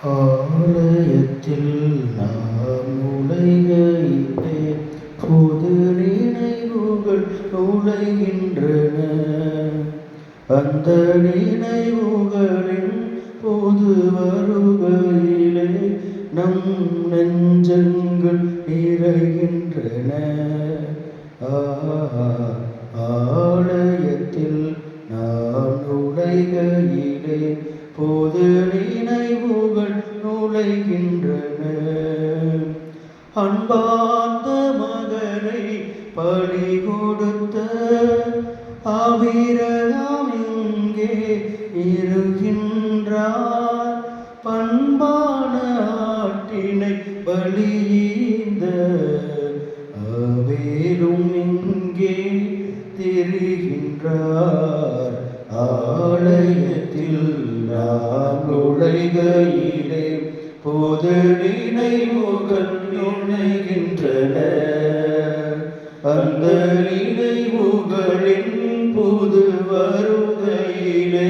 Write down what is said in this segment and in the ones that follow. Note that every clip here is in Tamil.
ஆலயத்தில் நாம் நுழைகையிலே புது நினைவுகள் நுழைகின்றன. அந்த நினைவுகளின் புது வருகையிலே நம் நெஞ்சங்கள் நிறைகின்றன. ஆலயத்தில் நாம் நுழைகையிலே புது நினைவுகள் நுழைகின்றன. அன்பார்ந்த மகனை பலி கொடுத்த ஆபிரகாம் இங்கே இருக்கின்றார். பண்பான ஆட்டினை பலியீந்த ஆபேலும் இங்கே திரிகின்றார். ஆலயத்தில் நாம் நுழைகையிலே புது நினைவுகள் நுழைகின்றன. அந்த நினைவுகளின் புது வருகையிலே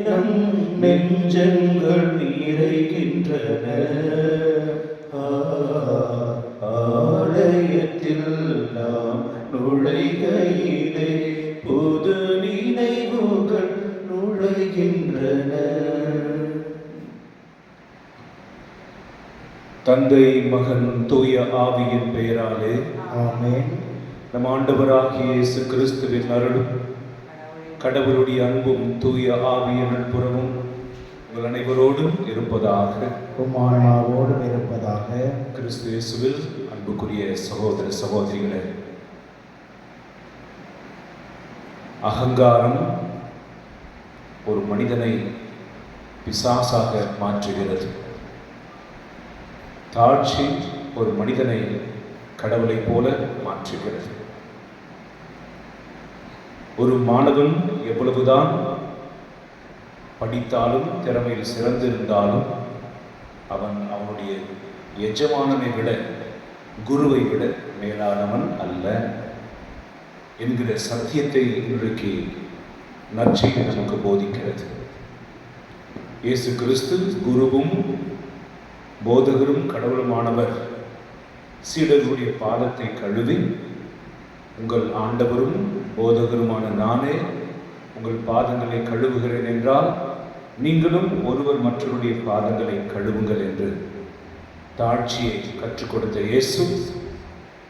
நம் நெஞ்சங்கள் நிறைகின்றன. ஆலயத்தில் நாம் நுழைகையிலே புது நினைவுகள் நுழைகின்றன. தந்தை, மகன், தூய ஆவியின் பெயராலே ஆமென். நம் ஆண்டவராகிய இயேசு கிறிஸ்துவின் அருளும் கடவுளுடைய அன்பும் தூய ஆவியின் நட்புறவும் உங்கள் அனைவரோடும் இருப்பதாக. உம்மான்மாவோடும் இருப்பதாக. கிறிஸ்து இயேசுவில் அன்புக்குரிய சகோதர சகோதரிகளே, அகங்காரம் ஒரு மனிதனை பிசாசாக மாற்றுகிறது. தாழ்ச்சி ஒரு மனிதனை கடவுளைப் போல மாற்றுகிறது. ஒரு மாணவன் எவ்வளவுதான் படித்தாலும் திறமையில் சிறந்திருந்தாலும் அவன் அவனுடைய எஜமானனை விட, குருவை விட மேலானவன் அல்ல என்கிற சத்தியத்தை இன்றைக்கு நற்செய்தி நமக்கு போதிக்கிறது. இயேசு கிறிஸ்து குருவும் போதகரும் கடவுளுமானவர் சீடர்களுடைய பாதத்தை கழுவி, உங்கள் ஆண்டவரும் போதகருமான நானே உங்கள் பாதங்களை கழுவுகிறேன் என்றால் நீங்களும் ஒருவர் மற்றவருடைய பாதங்களை கழுவுங்கள் என்று தாழ்ச்சியை கற்றுக் கொடுத்த இயேசு,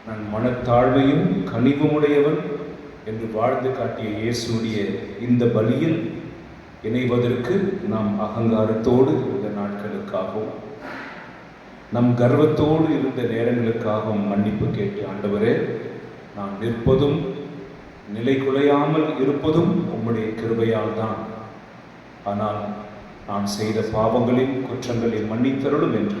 நான் மனத்தாழ்மையும் கனிவுமுடையவன் என்று வாழ்ந்து காட்டிய இயேசுடைய இந்த பலியில் இணைவதற்கு நாம் அகங்காரத்தோடு இருந்த நாட்களுக்காகவும் நம் கர்வத்தோடு இருந்த நேரங்களுக்காகவும் மன்னிப்பு கேட்டு, ஆண்டவரே, நான் நிற்பதும் நிலை குலையாமல் இருப்பதும் உம்முடைய கிருபையால் தான். ஆனால் நான் செய்த பாவங்களின் குற்றங்களை மன்னித்தருளும் என்று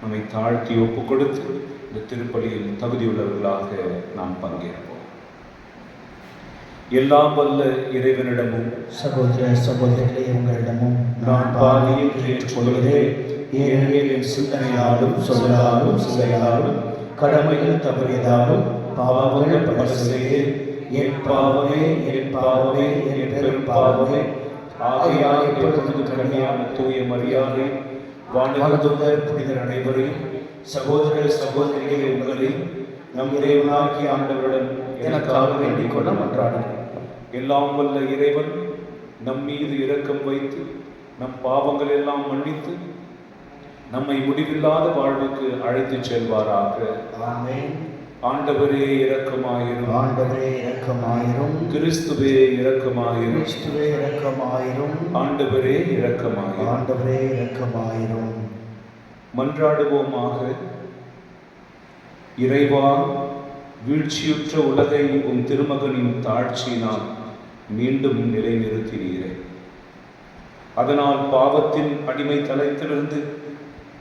நம்மை தாழ்த்தி ஒப்பு கொடுத்து இந்த திருப்பலியில் தகுதியுள்ளவர்களாக நாம் பங்கேற்போம். எல்லாம் வல்ல இறைவனிடமும் சகோதர சகோதரிகளே, உங்களிடமும் நான் பாவியை ஏற்றுக்கொள்கிறேன். ஏனெனில் என் சிந்தனையாலும் சொல்லாலும் செயலாலும் கடமைகள் தவறியதாலும் பாவங்கள் பல செய்தேன். என் பாவமே, என் பாவமே, என் பெரும் பாவமே. ஆகையால் எப்பொழுதும் கன்னியான தூய மரியாதை வானதூதர் புனிதர் அனைவரையும் சகோதர சகோதரிகளை உங்களையும் நம் இறைவனாகிய ஆண்டவரிடம் எனக்காக வேண்டிக் கொள்ள மன்றாடுகிறேன். எல்லாம் வல்ல இறைவன் நம் மீது இரக்கம் வைத்து நம் பாவங்கள் எல்லாம் மன்னித்து நம்மை முடிவில்லாத வாழ்வுக்கு அழைத்துச் செல்வாராக. ஆமென். ஆண்டவரே இரக்கமாயிரும். ஆண்டவரே இரக்கமாயிரும். கிறிஸ்துவே இரக்கமாயிரும். கிறிஸ்துவே இரக்கமாயிரும். ஆண்டவரே இரக்கமாயிரும். ஆண்டவரே இரக்கமாயிரும். மன்றாடுவோமாக. இறைவா, வீழ்ச்சியுற்ற உலகை உம் திருமகனின் தாழ்ச்சியினால் மீண்டும் நிலைநிறுத்தினீரே. அதனால் பாவத்தின் அடிமை தளத்திலிருந்து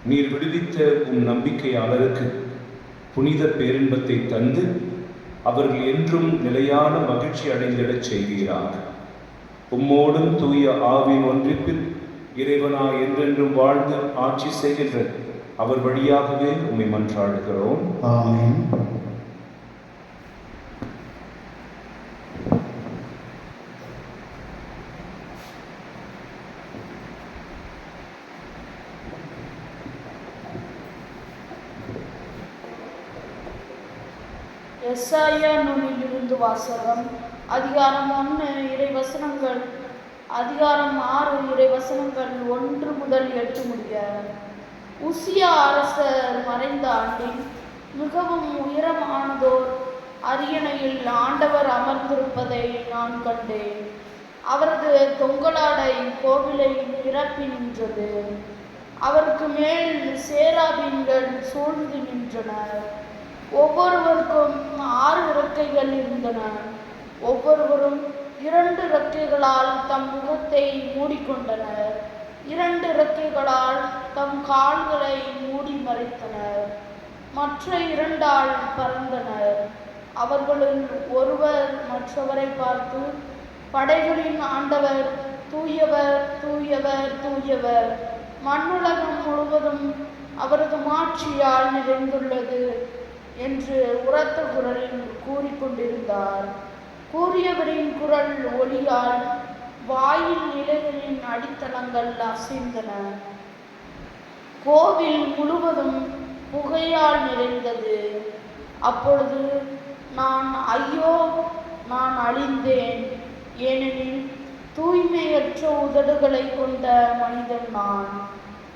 நீர் விடுவித்த உம் நம்பிக்கையாளருக்கு புனித பேரின்பத்தை தந்து அவர்கள் என்றும் நிலையான மகிழ்ச்சி அடைந்திடச் செய்வீராக. உம்மோடும் தூய ஆவின் ஒன்றிப்பில் இறைவனாய் என்றென்றும் வாழ்ந்து ஆட்சி செய்கின்ற அவர் வழியாகவே உம்மை மன்றாடுகிறோம். ஆமென். எஸ்ஐயா நூலிலிருந்து வாசகம். அதிகாரம் 1 இறைவசனங்கள். அதிகாரம் 6 இறைவசனங்கள் 1 முதல் 8 முடிய. உசியா அரசர் மறைந்த ஆண்டில் மிகவும் உயரமானதோர் அரியணையில் ஆண்டவர் அமர்ந்திருப்பதை நான் கண்டேன். அவரது தொங்கலாடை கோவிலை நிரப்பி நின்றது. அவருக்கு மேல் சேராபீன்கள் சூழ்ந்து நின்றனர். ஒவ்வொருவருக்கும் 6 இறக்கைகள் இருந்தன. ஒவ்வொருவரும் 2 இறக்கைகளால் தம் முகத்தை மூடிக்கொண்டனர். 2 இறக்கைகளால் தம் கால்களை மூடி மறைத்தனர். மற்ற 2ஆல் பறந்தனர். அவர்களுள் ஒருவர் மற்றவரை பார்த்து, படைகளின் ஆண்டவர், தூயவர், தூயவர், தூயவர், மண்ணுலகம் முழுவதும் அவரது மாட்சியால் நிறைந்துள்ளது என்று உரத்த குரலில் கூறிக்கொண்டிருந்தார். கூறியவரின் குரல் ஒலியால் வாயில் நிலைகளின் அடித்தளங்கள் அசைந்தன. கோவில் முழுவதும் புகையால் நிறைந்தது. அப்பொழுது நான், ஐயோ, நான் அழிந்தேன், ஏனெனில் தூய்மையற்ற உதடுகளை கொண்ட மனிதன் நான்.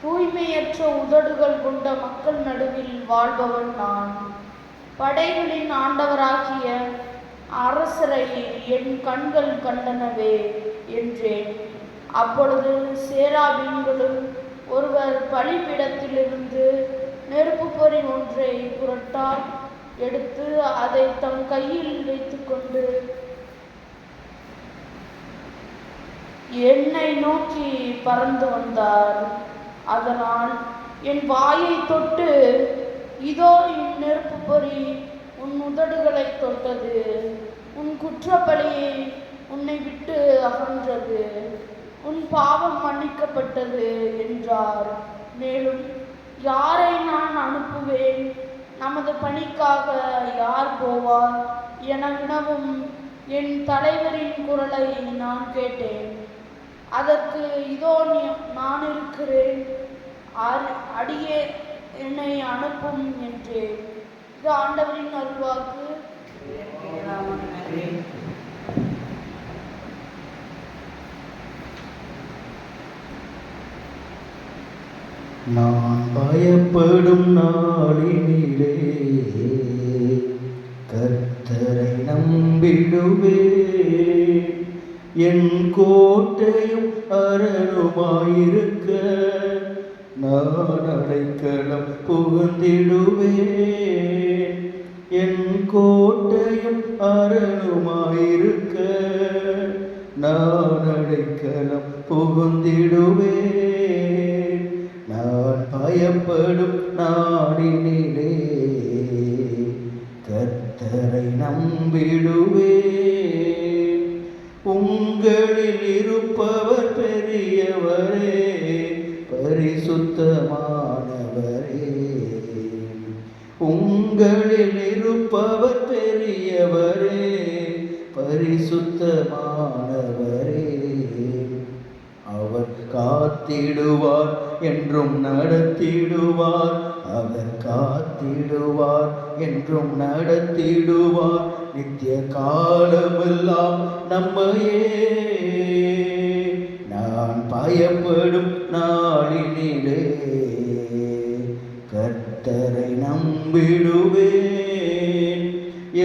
தூய்மையற்ற உதடுகள் கொண்ட மக்கள் நடுவில் வாழ்பவன் நான். படைகளின் ஆண்டவராகிய அரசரை என் கண்கள் கண்டனவே என்றேன். அப்பொழுது சேராபீன்களுள் ஒருவர் பலிபீடத்திலிருந்து நெருப்பு பொறி ஒன்றை புரட்டால் எடுத்து அதை தம் கையில் வைத்துக்கொண்டு என்னை நோக்கி பறந்து வந்தார். அதனால் என் வாயை தொட்டு, இதோ இந்நெருப்பு பொறி உன் உதடுகளை தொட்டது, உன் குற்றப்பழி உன்னை விட்டு அகன்றது, உன் பாவம் மன்னிக்கப்பட்டது என்றார். மேலும், யாரை நான் அனுப்புவேன், நமது பணிக்காக யார் போவார் என வினவும் என் தலைவரின் குரலை நான் கேட்டேன். அதற்கு, இதோ நான் இருக்கிறேன், அடியே என்னை அனுப்பும் என்றேன். இது ஆண்டவரின் அருள்வாக்கு. நான் பயப்படும் நாளினிலே கர்த்தரை நம்பிடுவேன். என் கோட்டையும் அரணுமாயிருக்க நான் அடைக்கலம் புகுந்திடுவேன். என் கோட்டையும் அரணுமாயிருக்க நான் அடைக்கலம் புகுந்திடுவேன். நான் பயப்படும் நாளினிலே கர்த்தரை நம்பிடுவேன். உங்களில் இருப்பவர் பெரியவரே, பரிசுத்தமானவரே. உங்களில் இருப்பவர் பெரியவரே, பரிசுத்தமானவரே. அவர் காத்திடுவார், என்றும் நடத்திடுவார். அவர் காத்திடுவார், என்றும் நடத்திடுவார். நித்திய காலமெல்லாம் நம்மையே. நான் பயப்படும் நாளினிலே கர்த்தரை நம்பிடுவேன்.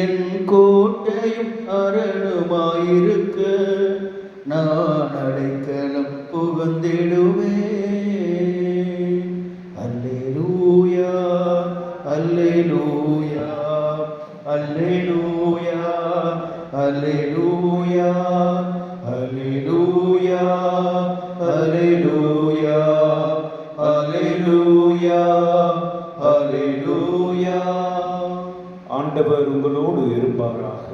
என் கோட்டையும் அரணுமாயிருக்க நான் அடைக்கலம் புகுந்திடுவேன். அல்லேலூயா, அல்லேலூயா, அல்லேலூயா, அல்லேலூயா, அல்லேலூயா, அல்லேலூயா, அல்லேலூயா, அல்லேலூயா. ஆண்டவர் உங்களோடு இருப்பாராக,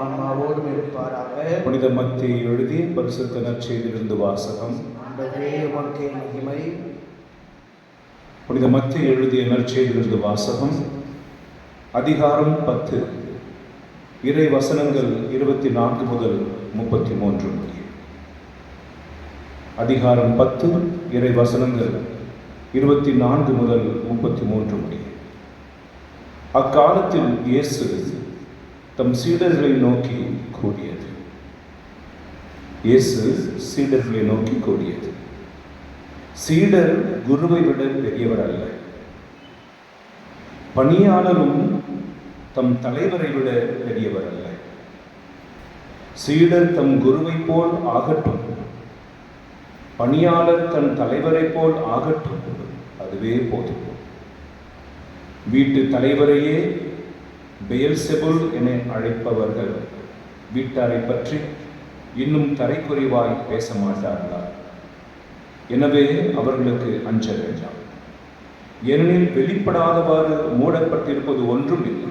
ஆன்மாவோடும் இருப்பாராக. புனித மத்தேயு எழுதிய பரிசுத்த நற்செய்தியிலிருந்து வாசகம். ஆண்டவரே, உமக்கே மகிமை. புனித மத்தேயு எழுதிய நற்செய்தியிலிருந்து வாசகம். அதிகாரம் 10 இறை வசனங்கள் 24 முதல் 33 முடிய. அதிகாரம் 10 இறை வசனங்கள் 24 முதல் 33 முடிய. அக்காலத்தில் இயேசு தம் சீடர்களை நோக்கி கூறியது. இயேசு சீடர்களை நோக்கி கூறியது. சீடர் குருவை விட பெரியவர் அல்ல, பணியாளரும் தம் தலைவரை விட பெரியவர் அல்ல. சீடர் தம் குருவை போல் ஆகட்டும், பணியாளர் தன் தலைவரை போல் ஆகட்டும், அதுவே போதும். வீட்டு தலைவரையே பெயல்செபுல் என அழைப்பவர்கள் வீட்டாரை பற்றி இன்னும் தரைக்குறைவாய் பேச மாட்டார்களா? எனவே அவர்களுக்கு அஞ்ச வேண்டாம். ஏனெனில் வெளிப்படாதவாறு மூடப்பட்டிருப்பது ஒன்றும் இல்லை,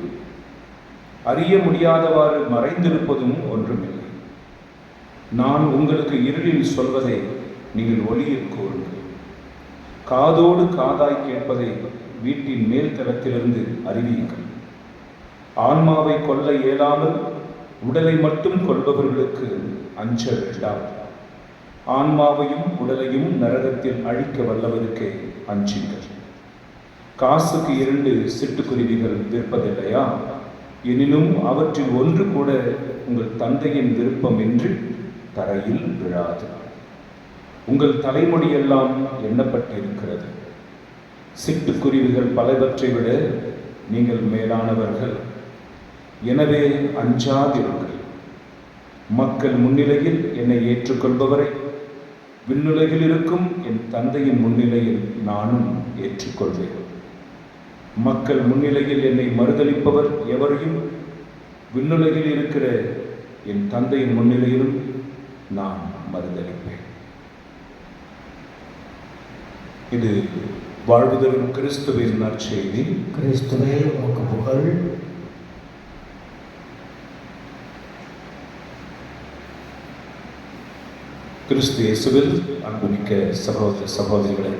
அறிய முடியாதவாறு மறைந்திருப்பதும் ஒன்றும் இல்லை. நான் உங்களுக்கு இருளில் சொல்வதை நீங்கள் ஒளியில் கூறுங்கள், காதோடு காதாய் கேட்பதை வீட்டின் மேல் தளத்திலிருந்து அறிவியுங்கள். ஆன்மாவை கொல்ல இயலாமல் உடலை மட்டும் கொள்பவர்களுக்கு அஞ்ச வேண்டாம். ஆன்மாவையும் உடலையும் நரகத்தில் அழிக்க வல்லவருக்கே அஞ்சுங்கள். காசுக்கு 2 சிட்டுக்குருவிகள் விற்பதில்லையா? எனினும் அவற்றில் ஒன்று கூட உங்கள் தந்தையின் விருப்பம் என்று தரையில் விழாது. உங்கள் தலைமுடியெல்லாம் எண்ணப்பட்டிருக்கிறது. சிட்டுக்குருவிகள் பலவற்றை விட நீங்கள் மேலானவர்கள். எனவே அஞ்சாதிருங்கள். மக்கள் முன்னிலையில் என்னை ஏற்றுக்கொள்பவரை விண்ணுலகில் இருக்கும் என் தந்தையின் முன்னிலையில் நானும் ஏற்றுக்கொள்வேன். மக்கள் முன்னிலையில் என்னை மறுதலிப்பவர் எவரையும் விண்ணுலகில் இருக்கிற என் தந்தையின் முன்னிலையிலும் நான் மறுதலிப்பேன். இது வாழ்வு தரும் கிறிஸ்துவின் நற்செய்தி. கிறிஸ்துவே உமக்கு புகழ். கிறிஸ்து இயேசுவில் அன்புமிக்க சகோதர சகோதரிகளே,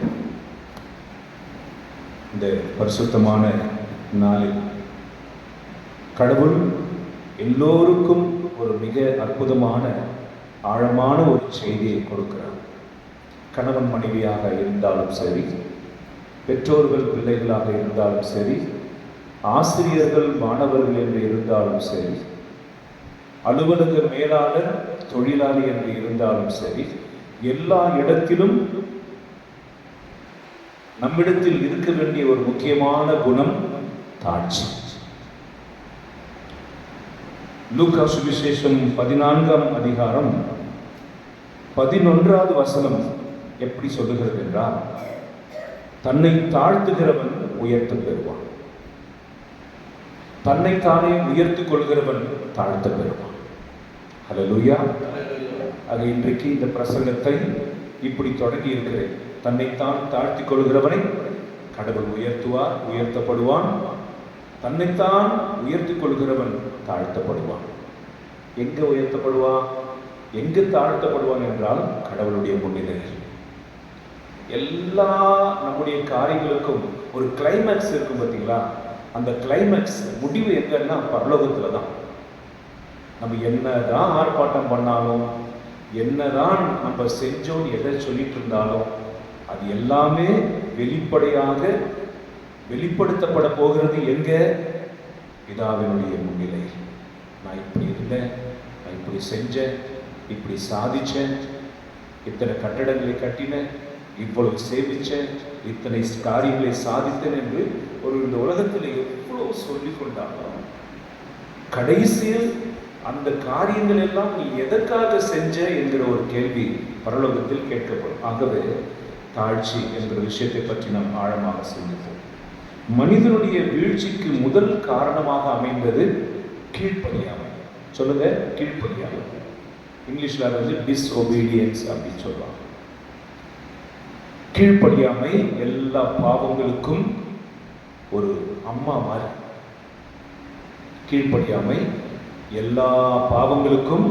இந்த பரிசுத்தமான நாளில் கடவுள் எல்லோருக்கும் ஒரு மிக அற்புதமான ஆழமான ஒரு செய்தியை கொடுக்கிறார். கணவன் மனைவியாக இருந்தாலும் சரி, பெற்றோர்கள் பிள்ளைகளாக இருந்தாலும் சரி, ஆசிரியர்கள் மாணவர்கள் என்று இருந்தாலும் சரி, அலுவலக மேலாளர் தொழிலாளி என்று இருந்தாலும் சரி, எல்லா இடத்திலும் நம்மிடத்தில் இருக்க வேண்டிய ஒரு முக்கியமான குணம் தாழ்ச்சி. லூக்கா சுவிசேஷம் 14ஆம் அதிகாரம் 11வது வசனம் எப்படி சொல்லுகிறது என்றால், தன்னை தாழ்த்துகிறவன் உயர்த்த பெறுவான், தன்னைத்தானே உயர்த்திக் கொள்கிறவன் தாழ்த்த பெறுவான். ஹல்லேலூயா. ஆக இன்றைக்கு இந்த பிரசங்கத்தை இப்படி தொடங்கி இருக்கிறேன். தன்னைத்தான் தாழ்த்திக் கொள்கிறவனை கடவுள் உயர்த்துவார், உயர்த்தப்படுவான். தன்னைத்தான் உயர்த்திக் கொள்கிறவன் தாழ்த்தப்படுவான். எங்க உயர்த்தப்படுவான், எங்கு தாழ்த்தப்படுவான் என்றால் கடவுளுடைய முன்னிலையில். எல்லா நம்முடைய காரியங்களுக்கும் ஒரு கிளைமேக்ஸ் இருக்கும் பார்த்தீங்களா? அந்த கிளைமேக்ஸ் முடிவு எங்கன்னா பரலோகத்துல தான். நம்ம என்னதான் ஆர்ப்பாட்டம் பண்ணாலும், என்னதான் நம்ம செஞ்சோம் எதை சொல்லிட்டு இருந்தாலும், அது எல்லாமே வெளிப்படையாக வெளிப்படுத்தப்பட போகிறது எங்க? பிதாவினுடைய முன்னிலையில். நான் இப்படி இருந்தேன், நான் இப்படி செஞ்சேன், இப்படி சாதிச்சேன், இத்தனை கட்டடங்களை கட்டினேன், இவ்வளவு சேவிச்சேன், இத்தனை காரியங்களை சாதித்தேன் என்று ஒரு இந்த உலகத்தில் எவ்வளவு சொல்லிக் கொண்டாலும் கடைசியில் அந்த காரியங்கள் எல்லாம் நீ எதற்காக செஞ்ச என்கிற ஒரு கேள்வி பரலோகத்தில் கேட்கப்படும். ஆகவே தாழ்ச்சி என்கிற விஷயத்தை பற்றி நாம் ஆழமாக சிந்திப்போம். மனிதனுடைய வீழ்ச்சிக்கு முதல் காரணமாக அமைந்தது கீழ்ப்படியாமை. சொல்லுங்க, கீழ்ப்படியாமை. இங்கிலீஷ்ல வந்து டிஸ்ஒபீடியன்ஸ் அப்படின்னு சொல்லுவாங்க. கீழ்ப்படியாமை எல்லா பாவங்களுக்கும் ஒரு அம்மா மாதிரி. கீழ்ப்படியாமை எல்லா பாவங்களுக்கும்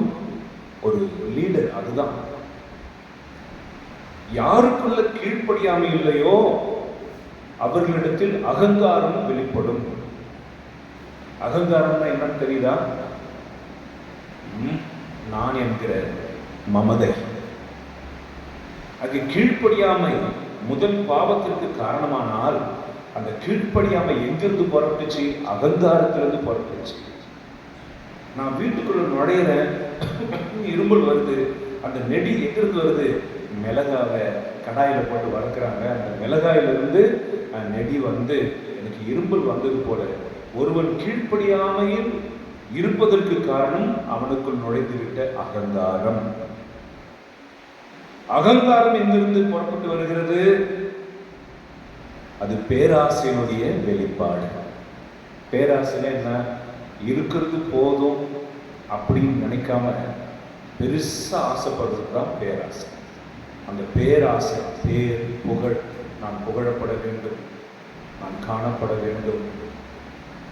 ஒரு லீடர். அதுதான் யாருக்குள்ள கீழ்ப்படியாமை இல்லையோ அவர்களிடத்தில் அகங்காரம் வெளிப்படும். அகங்காரம்னா என்னன்னு தெரியுதா? நான் என்கிற மமதை. அது கீழ்ப்படியாமை முதல் பாவத்திற்கு காரணமானால் அந்த கீழ்ப்படியாமை எங்கிருந்து புறப்பட்டுச்சு? அகங்காரத்திலிருந்து புறப்பட்டுச்சு. நான் வீட்டுக்குள்ள நுழையிறேன், இரும்பல் வருது. அந்த நெடி எங்கிருந்து வருது? மிளகாவை கடாயில் போட்டு வறுக்கிறாங்க. அந்த மிளகாயிலிருந்து நெடி வந்து எனக்கு இரும்பல் வந்தது போல. ஒருவன் கீழ்ப்படியாமையில் இருப்பதற்கு காரணம் அவனுக்குள் நுழைந்துவிட்ட அகங்காரம். அகங்காரம் எங்கிருந்து புறப்பட்டு வருகிறது? அது பேராசையினுடைய வெளிப்பாடு. பேராசைனா என்ன? இருக்கிறது போதும் அப்படின்னு நினைக்காம பெருசா ஆசைப்படுறது தான் பேராசை. அந்த பேராசை, பேர், புகழ், நான் புகழப்பட வேண்டும், நான் காணப்பட வேண்டும்,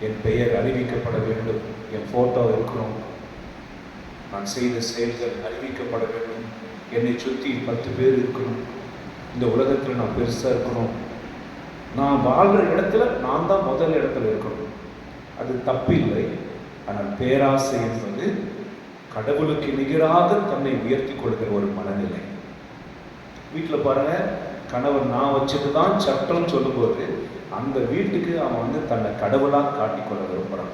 என் பெயர் அறிவிக்கப்பட வேண்டும், என் போட்டோ இருக்கணும், நான் செய்த செயல்கள் அறிவிக்கப்பட வேண்டும், என்னை சுற்றி 10 பேர் இருக்கணும், இந்த உலகத்தில் நான் பெருசாக இருக்கணும், நான் வாழ்கிற இடத்துல நான் தான் முதல் இடத்துல இருக்கணும். அது தப்பில்லை. ஆனால் பேராசை என்பது கடவுளுக்கு நிகராக தன்னை உயர்த்தி கொள்கிற ஒரு மனநிலை. வீட்டில் பாருங்க, கணவன் நான் வச்சது தான் சட்டம் சொல்லும்போது அந்த வீட்டுக்கு அவன் வந்து தன்னை கடவுளாக காட்டிக்கொள்ள விரும்புகிறான்.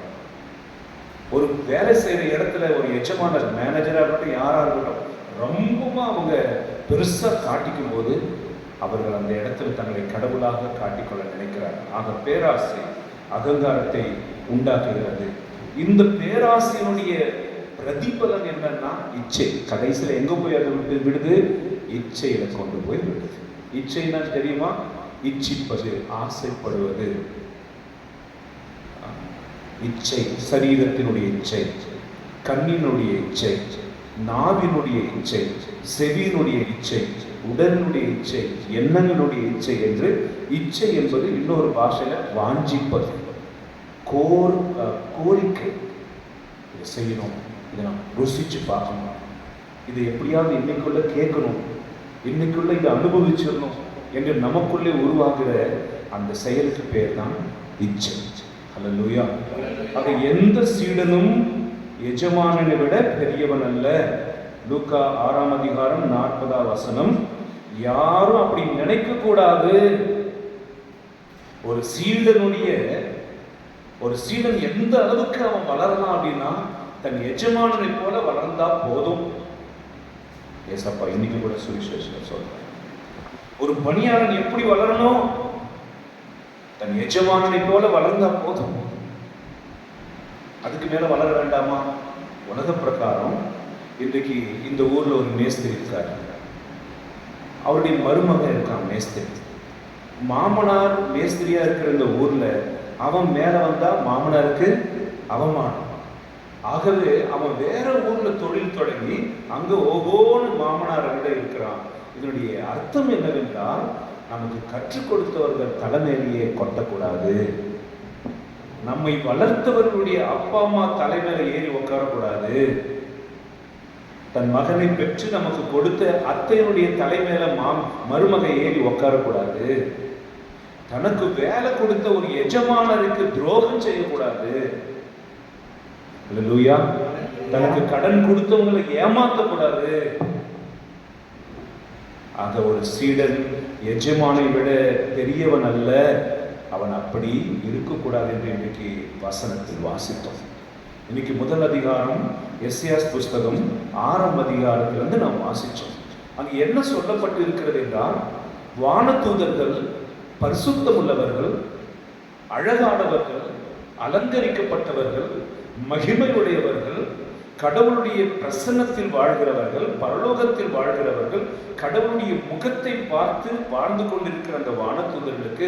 ஒரு வேலை செய்கிற இடத்துல ஒரு எஜமானர், மேனேஜராக இருக்கட்டும், யாராக இருக்கட்டும், ரொம்பவும் அவங்க பெருசாக காட்டிக்கும் போது அவர்கள் அந்த இடத்துல தங்களை கடவுளாக காட்டிக்கொள்ள நினைக்கிறார்கள். ஆக பேராசை அகங்காரத்தை உண்டாக்குகிறது. இந்த பேராசையினுடைய பிரதிபலன் என்னன்னா இச்சை. கடைசியில் எங்க போய் அதை விடுது? இச்சையில கொண்டு போய் விடுது. இச்சைன்னா தெரியுமா? இச்சிப்பது, ஆசைப்படுவது. இச்சை, சரீரத்தினுடைய இச்சை, கண்ணினுடைய இச்சை, நாவினுடைய இச்சை, செவியினுடைய இச்சை, உடலினுடைய இச்சை, எண்ணங்களுடைய இச்சை என்று இச்சை என்பது இன்னொரு பாஷையில வாஞ்சிப்பது, கோரிக்கை. இதை செய்யணும், இதை நான் ருசிச்சு பார்க்கணும், இதை எப்படியாவது இன்னைக்குள்ள கேட்கணும், இன்னைக்குள்ள இதை அனுபவிச்சிடணும் என்று நமக்குள்ளே உருவாகிற அந்த செயலுக்கு பேர் தான் இச்சை. அல்லேலூயா. ஆக எந்த சீடனும் எஜமானனை விட பெரியவன் அல்ல. லூக்கா 6ஆம் அதிகாரம் 40ஆம் வசனம். யாரும் அப்படி நினைக்க கூடாது. ஒரு சீடன் எந்த அளவுக்கு அவன் வளரலாம் அப்படின்னா தன் எஜமானனை போல வளர்ந்தா போதும். ஏசப்பா இன்னைக்கு கூட சுவிசேஷம் சொல்றேன். ஒரு பணியாளன் எப்படி வளரணும்? தன் எஜமானனை போல வளர்ந்தா போதும். அதுக்கு மேல வளர வேண்டாமா? உலக பிரகாரம் இன்றைக்கு இந்த ஊர்ல ஒரு மேஸ்திரி இருக்காரு. அவருடைய மருமகன் இருக்கான் மேஸ்திரி. மாமனார் மேஸ்திரியா இருக்கிற இந்த ஊர்ல அவன் மேல வந்தா மாமனாருக்கு அவமானம். ஆகவே அவன் வேற ஊர்ல தொழில் தொடங்கி அங்க ஓகோன்னு மாமனாரை விட இருக்கிறான். இதனுடைய அர்த்தம் என்னவென்றால், நமக்கு கற்றுக் கொடுத்தவர்கள் தலைமையிலேயே கொட்டக்கூடாது. நம்மை வளர்த்தவர்களுடைய அப்பா அம்மா தலைமையில ஏறி உட்காரக்கூடாது. தன் மகனை பெற்று நமக்கு கொடுத்த அத்தையினுடைய தலைமையில மருமகை ஏறி உட்காரக்கூடாது. தனக்கு வேலை கொடுத்த ஒரு எஜமானருக்கு துரோகம் செய்யக்கூடாது. அல்லேலூயா. தனக்கு கடன் கொடுத்தவங்களை ஏமாற்றக்கூடாது. ஆக ஒரு சீடன் எஜமானை விட பெரியவன் அல்ல, அவன் அப்படி இருக்கக்கூடாது என்று இன்றைக்கு வசனத்தில் வாசித்தோம். இன்னைக்கு முதல் அதிகாரம் எஸ்ஐயாஸ் புஸ்தகம் 6ஆம் அதிகாரத்திலிருந்து நாம் வாசித்தோம். அங்கு என்ன சொல்லப்பட்டு இருக்கிறது என்றால், வானதூதர்கள் பரிசுத்தம் உள்ளவர்கள், அழகானவர்கள், அலங்கரிக்கப்பட்டவர்கள், மகிமையுடையவர்கள், கடவுளுடைய பிரசன்னத்தில் வாழ்கிறவர்கள், பரலோகத்தில் வாழ்கிறவர்கள், கடவுளுடைய முகத்தை பார்த்து வாழ்ந்து கொண்டிருக்கிற அந்த வானதூதர்களுக்கு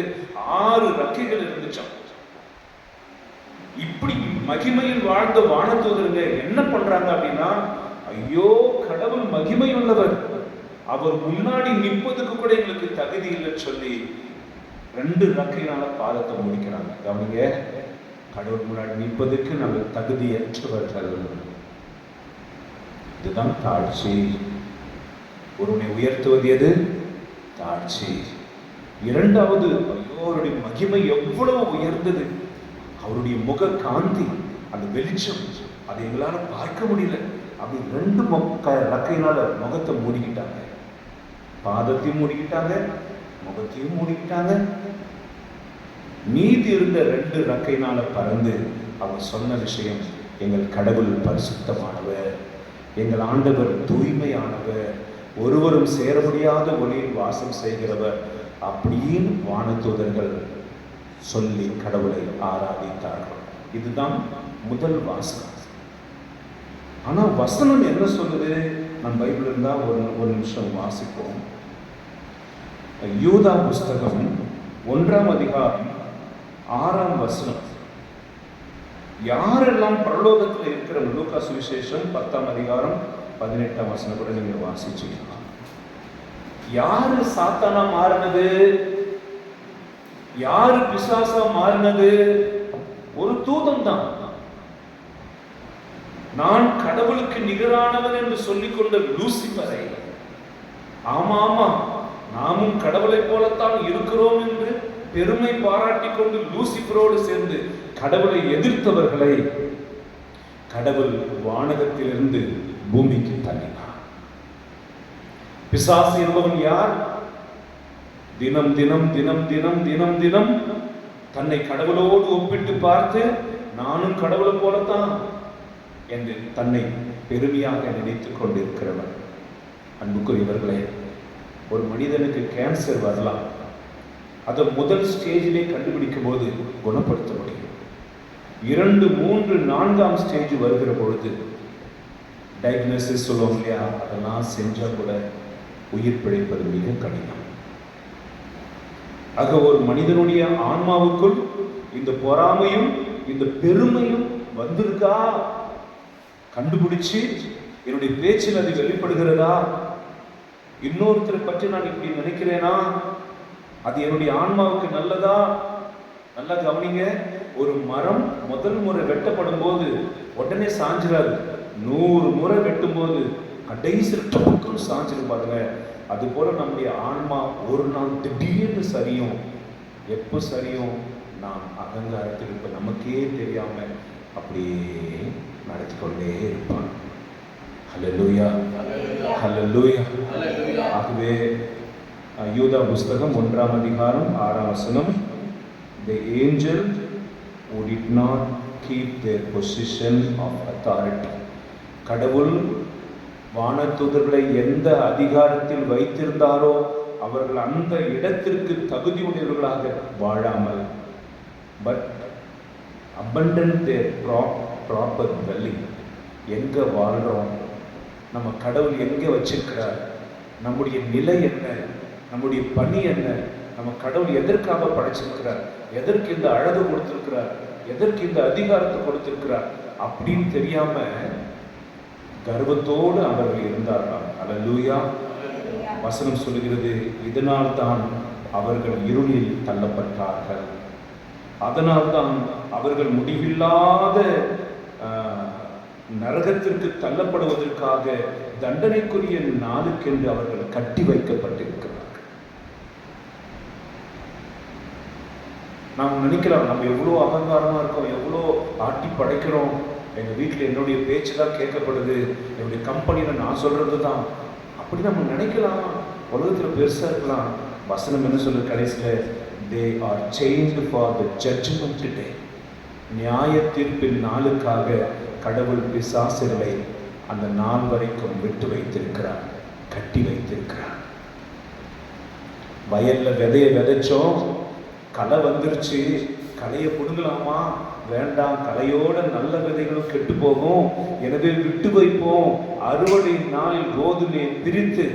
6 ரெக்கைகள் இருந்துச்சாம். இப்படி மகிமையில் வாழ்ந்த வானதூதர்கள் என்ன பண்றாங்க அப்படின்னா, ஐயோ கடவுள் மகிமை உள்ளவர், அவர் முன்னாடி நிற்பதுக்கு கூட எங்களுக்கு தகுதி இல்லைன்னு சொல்லி 2 ரெக்கையினால பாதத்தை முடிக்கிறாங்க. கவனிங்க, கடவுள் முன்னாடி நிற்பதுக்கு நாங்கள் தகுதியற்றவர்கள். இதுதான் தாழ்ச்சி. ஒருவனை உயர்த்துவது எது? தாழ்ச்சி. இரண்டாவது, ஐயோ அவருடைய மகிமை எவ்வளவு உயர்ந்தது, அவருடைய முக காந்தி, அந்த வெளிச்சம், அதை எங்களால பார்க்க முடியல. அப்படி 2 ரெக்கையினால முகத்தை மூடிக்கிட்டாங்க. பாதத்தையும் மூடிக்கிட்டாங்க, முகத்தையும் மூடிக்கிட்டாங்க. மீதி இருந்த 2 ரெக்கையினால பறந்து அவர் சொன்ன விஷயம் எங்கள் கடவுள் பரிசுத்தமானவர், எங்கள் ஆண்டவர் தூய்மையானவர், ஒருவரும் சேர முடியாத ஒளியில் வாசம் செய்கிறவர் அப்படின்னு வானதூதர்கள் சொல்லி கடவுளை ஆராதித்தார்கள். இதுதான் முதல் வாசகம். ஆனா வசனம் என்ன சொல்லுது? நம் பைபிள் இருந்தா ஒரு நிமிஷம் வாசிப்போம். யூதா புஸ்தகம் 1ஆம் அதிகாரம் 6ஆம் வசனம். யாரெல்லாம் பரலோகத்தில் இருக்கிற லூக்கா சுவிசேஷம் 10ஆம் அதிகாரம் 18ஆம் வசனம் கூட நீங்க வாசிச்சுக்கலாம். யாரு சாத்தானா மாறினது? யாரு பிசாசா மாறினது? ஒரு தூதன் தான். நான் கடவுளுக்கு நிகரானவன் என்று சொல்லிக் கொண்ட லூசிபரை, ஆமா ஆமா நாமும் கடவுளை போலத்தான் இருக்கிறோம் என்று பெருமை பாராட்டிக் கொண்டு லூசிபரோடு சேர்ந்து கடவுளை எதிர்த்தவர்களை கடவுள் வானகத்திலிருந்து பூமிக்கு தள்ளினார். பிசாசு என்பவன் யார்? தினம் தினம் தினம் தினம் தினம் தினம் தன்னை கடவுளோடு ஒப்பிட்டு பார்த்து நானும் கடவுளை போலத்தான் என்று தன்னை பெருமையாக நினைத்துக் கொண்டிருக்கிறவர். அன்புக்குரியவர்களே, ஒரு மனிதனுக்கு கேன்சர் வரலாம். அதை முதல் ஸ்டேஜிலே கண்டுபிடிக்கும் போது குணப்படுத்த முடியும். 2, 3, 4ஆம் ஸ்டேஜ் வருகிற பொழுது டயக்னோசிஸ் சொல்லுவோம் இல்லையா, அதெல்லாம் செஞ்சா கூட உயிர் பிழைப்பது மிக கடினம். ஆக ஒரு மனிதனுடைய ஆன்மாவுக்குள் இந்த பொறாமையும் இந்த பெருமையும் வந்திருக்கா கண்டுபிடிச்சு என்னுடைய பேச்சில் அது வெளிப்படுகிறதா? இன்னொருத்தரை பற்றி நான் இப்படி நினைக்கிறேனா? அது என்னுடைய ஆன்மாவுக்கு நல்லதா? நல்லா கவனிங்க. ஒரு மரம் முதல் முறை வெட்டப்படும் போது உடனே சாஞ்சிராது. 100 முறை வெட்டும் போது கடைசியில் டொக்குன்னு சாஞ்சிருப்பாங்க. அது போல நம்முடைய ஆன்மா ஒரு நாள் திடீர்னு சரியும். எப்போ சரியும்? நாம் அகங்காரத்தில் இப்ப நமக்கே தெரியாம அப்படியே நடத்தி கொண்டே இருப்பான். ஹல்லேலூயா, ஹல்லேலூயா. ஆகவே யூதா புஸ்தகம் 1ஆம் அதிகாரம் 6ஆம் வசனம், the angel who did not keep their position of authority. கடவுள் வானதூதர்களை எந்த அதிகாரத்தில் வைத்திருந்தாரோ அவர்கள் அந்த இடத்திற்கு தகுதியுடையவர்களாக வாழாமல், but abandon their proper dwelling. எங்க வாழ்றோம், நம்ம கடவுள் எங்க வச்சிருக்கிறார், நம்முடைய நிலை என்ன, நம்முடைய பணி என்ன, நம்ம கடவுள் எதற்காக படைச்சிருக்கிறார், எதற்கு இந்த அழகு கொடுத்திருக்கிறார், எதற்கு இந்த அதிகாரத்தை கொடுத்திருக்கிறார் அப்படின்னு தெரியாம கர்வத்தோடு அவர்கள் இருந்தார்கள். அல்லேலூயா. வசனம் சொல்லுகிறது, இதனால் தான் அவர்கள் இருளில் தள்ளப்பட்டார்கள். அதனால்தான் அவர்கள் முடிவில்லாத நரகத்திற்கு தள்ளப்படுவதற்காக தண்டனைக்குரிய நாளுக்கென்று அவர்கள் கட்டி வைக்கப்பட்டிருக்கிறார்கள். நாம் நினைக்கலாம், நம்ம எவ்வளோ அகங்காரமா இருக்கோம், எவ்வளோ ஆட்டி படைக்கிறோம், எங்க வீட்டில் என்னுடைய பேச்சு தான் கேட்கப்படுது, என்னுடைய கம்பெனியில நான் சொல்றது தான், அப்படி நம்ம நினைக்கலாம். உலகத்தில் பெருசா இருக்கலாம். வசனம் என்ன சொல்லுது கடைசியில்? they are changed for the judgment day. நியாய தீர்ப்பின் நாளுக்காக கடவுள் பிசாசுகளை அந்த நாள் வரைக்கும் விட்டு வைத்திருக்கிறார், கட்டி வைத்திருக்கிறார். வயல்ல விதைய விதைச்சோம், களை வந்துருச்சு, களையை புடுங்கலாமா? வேண்டாம், களையோட நல்ல விதைகளும் கெட்டு போகும், எனவே விட்டு வைப்போம். அறுவடை நாளில் கோதுமையை பிரித்து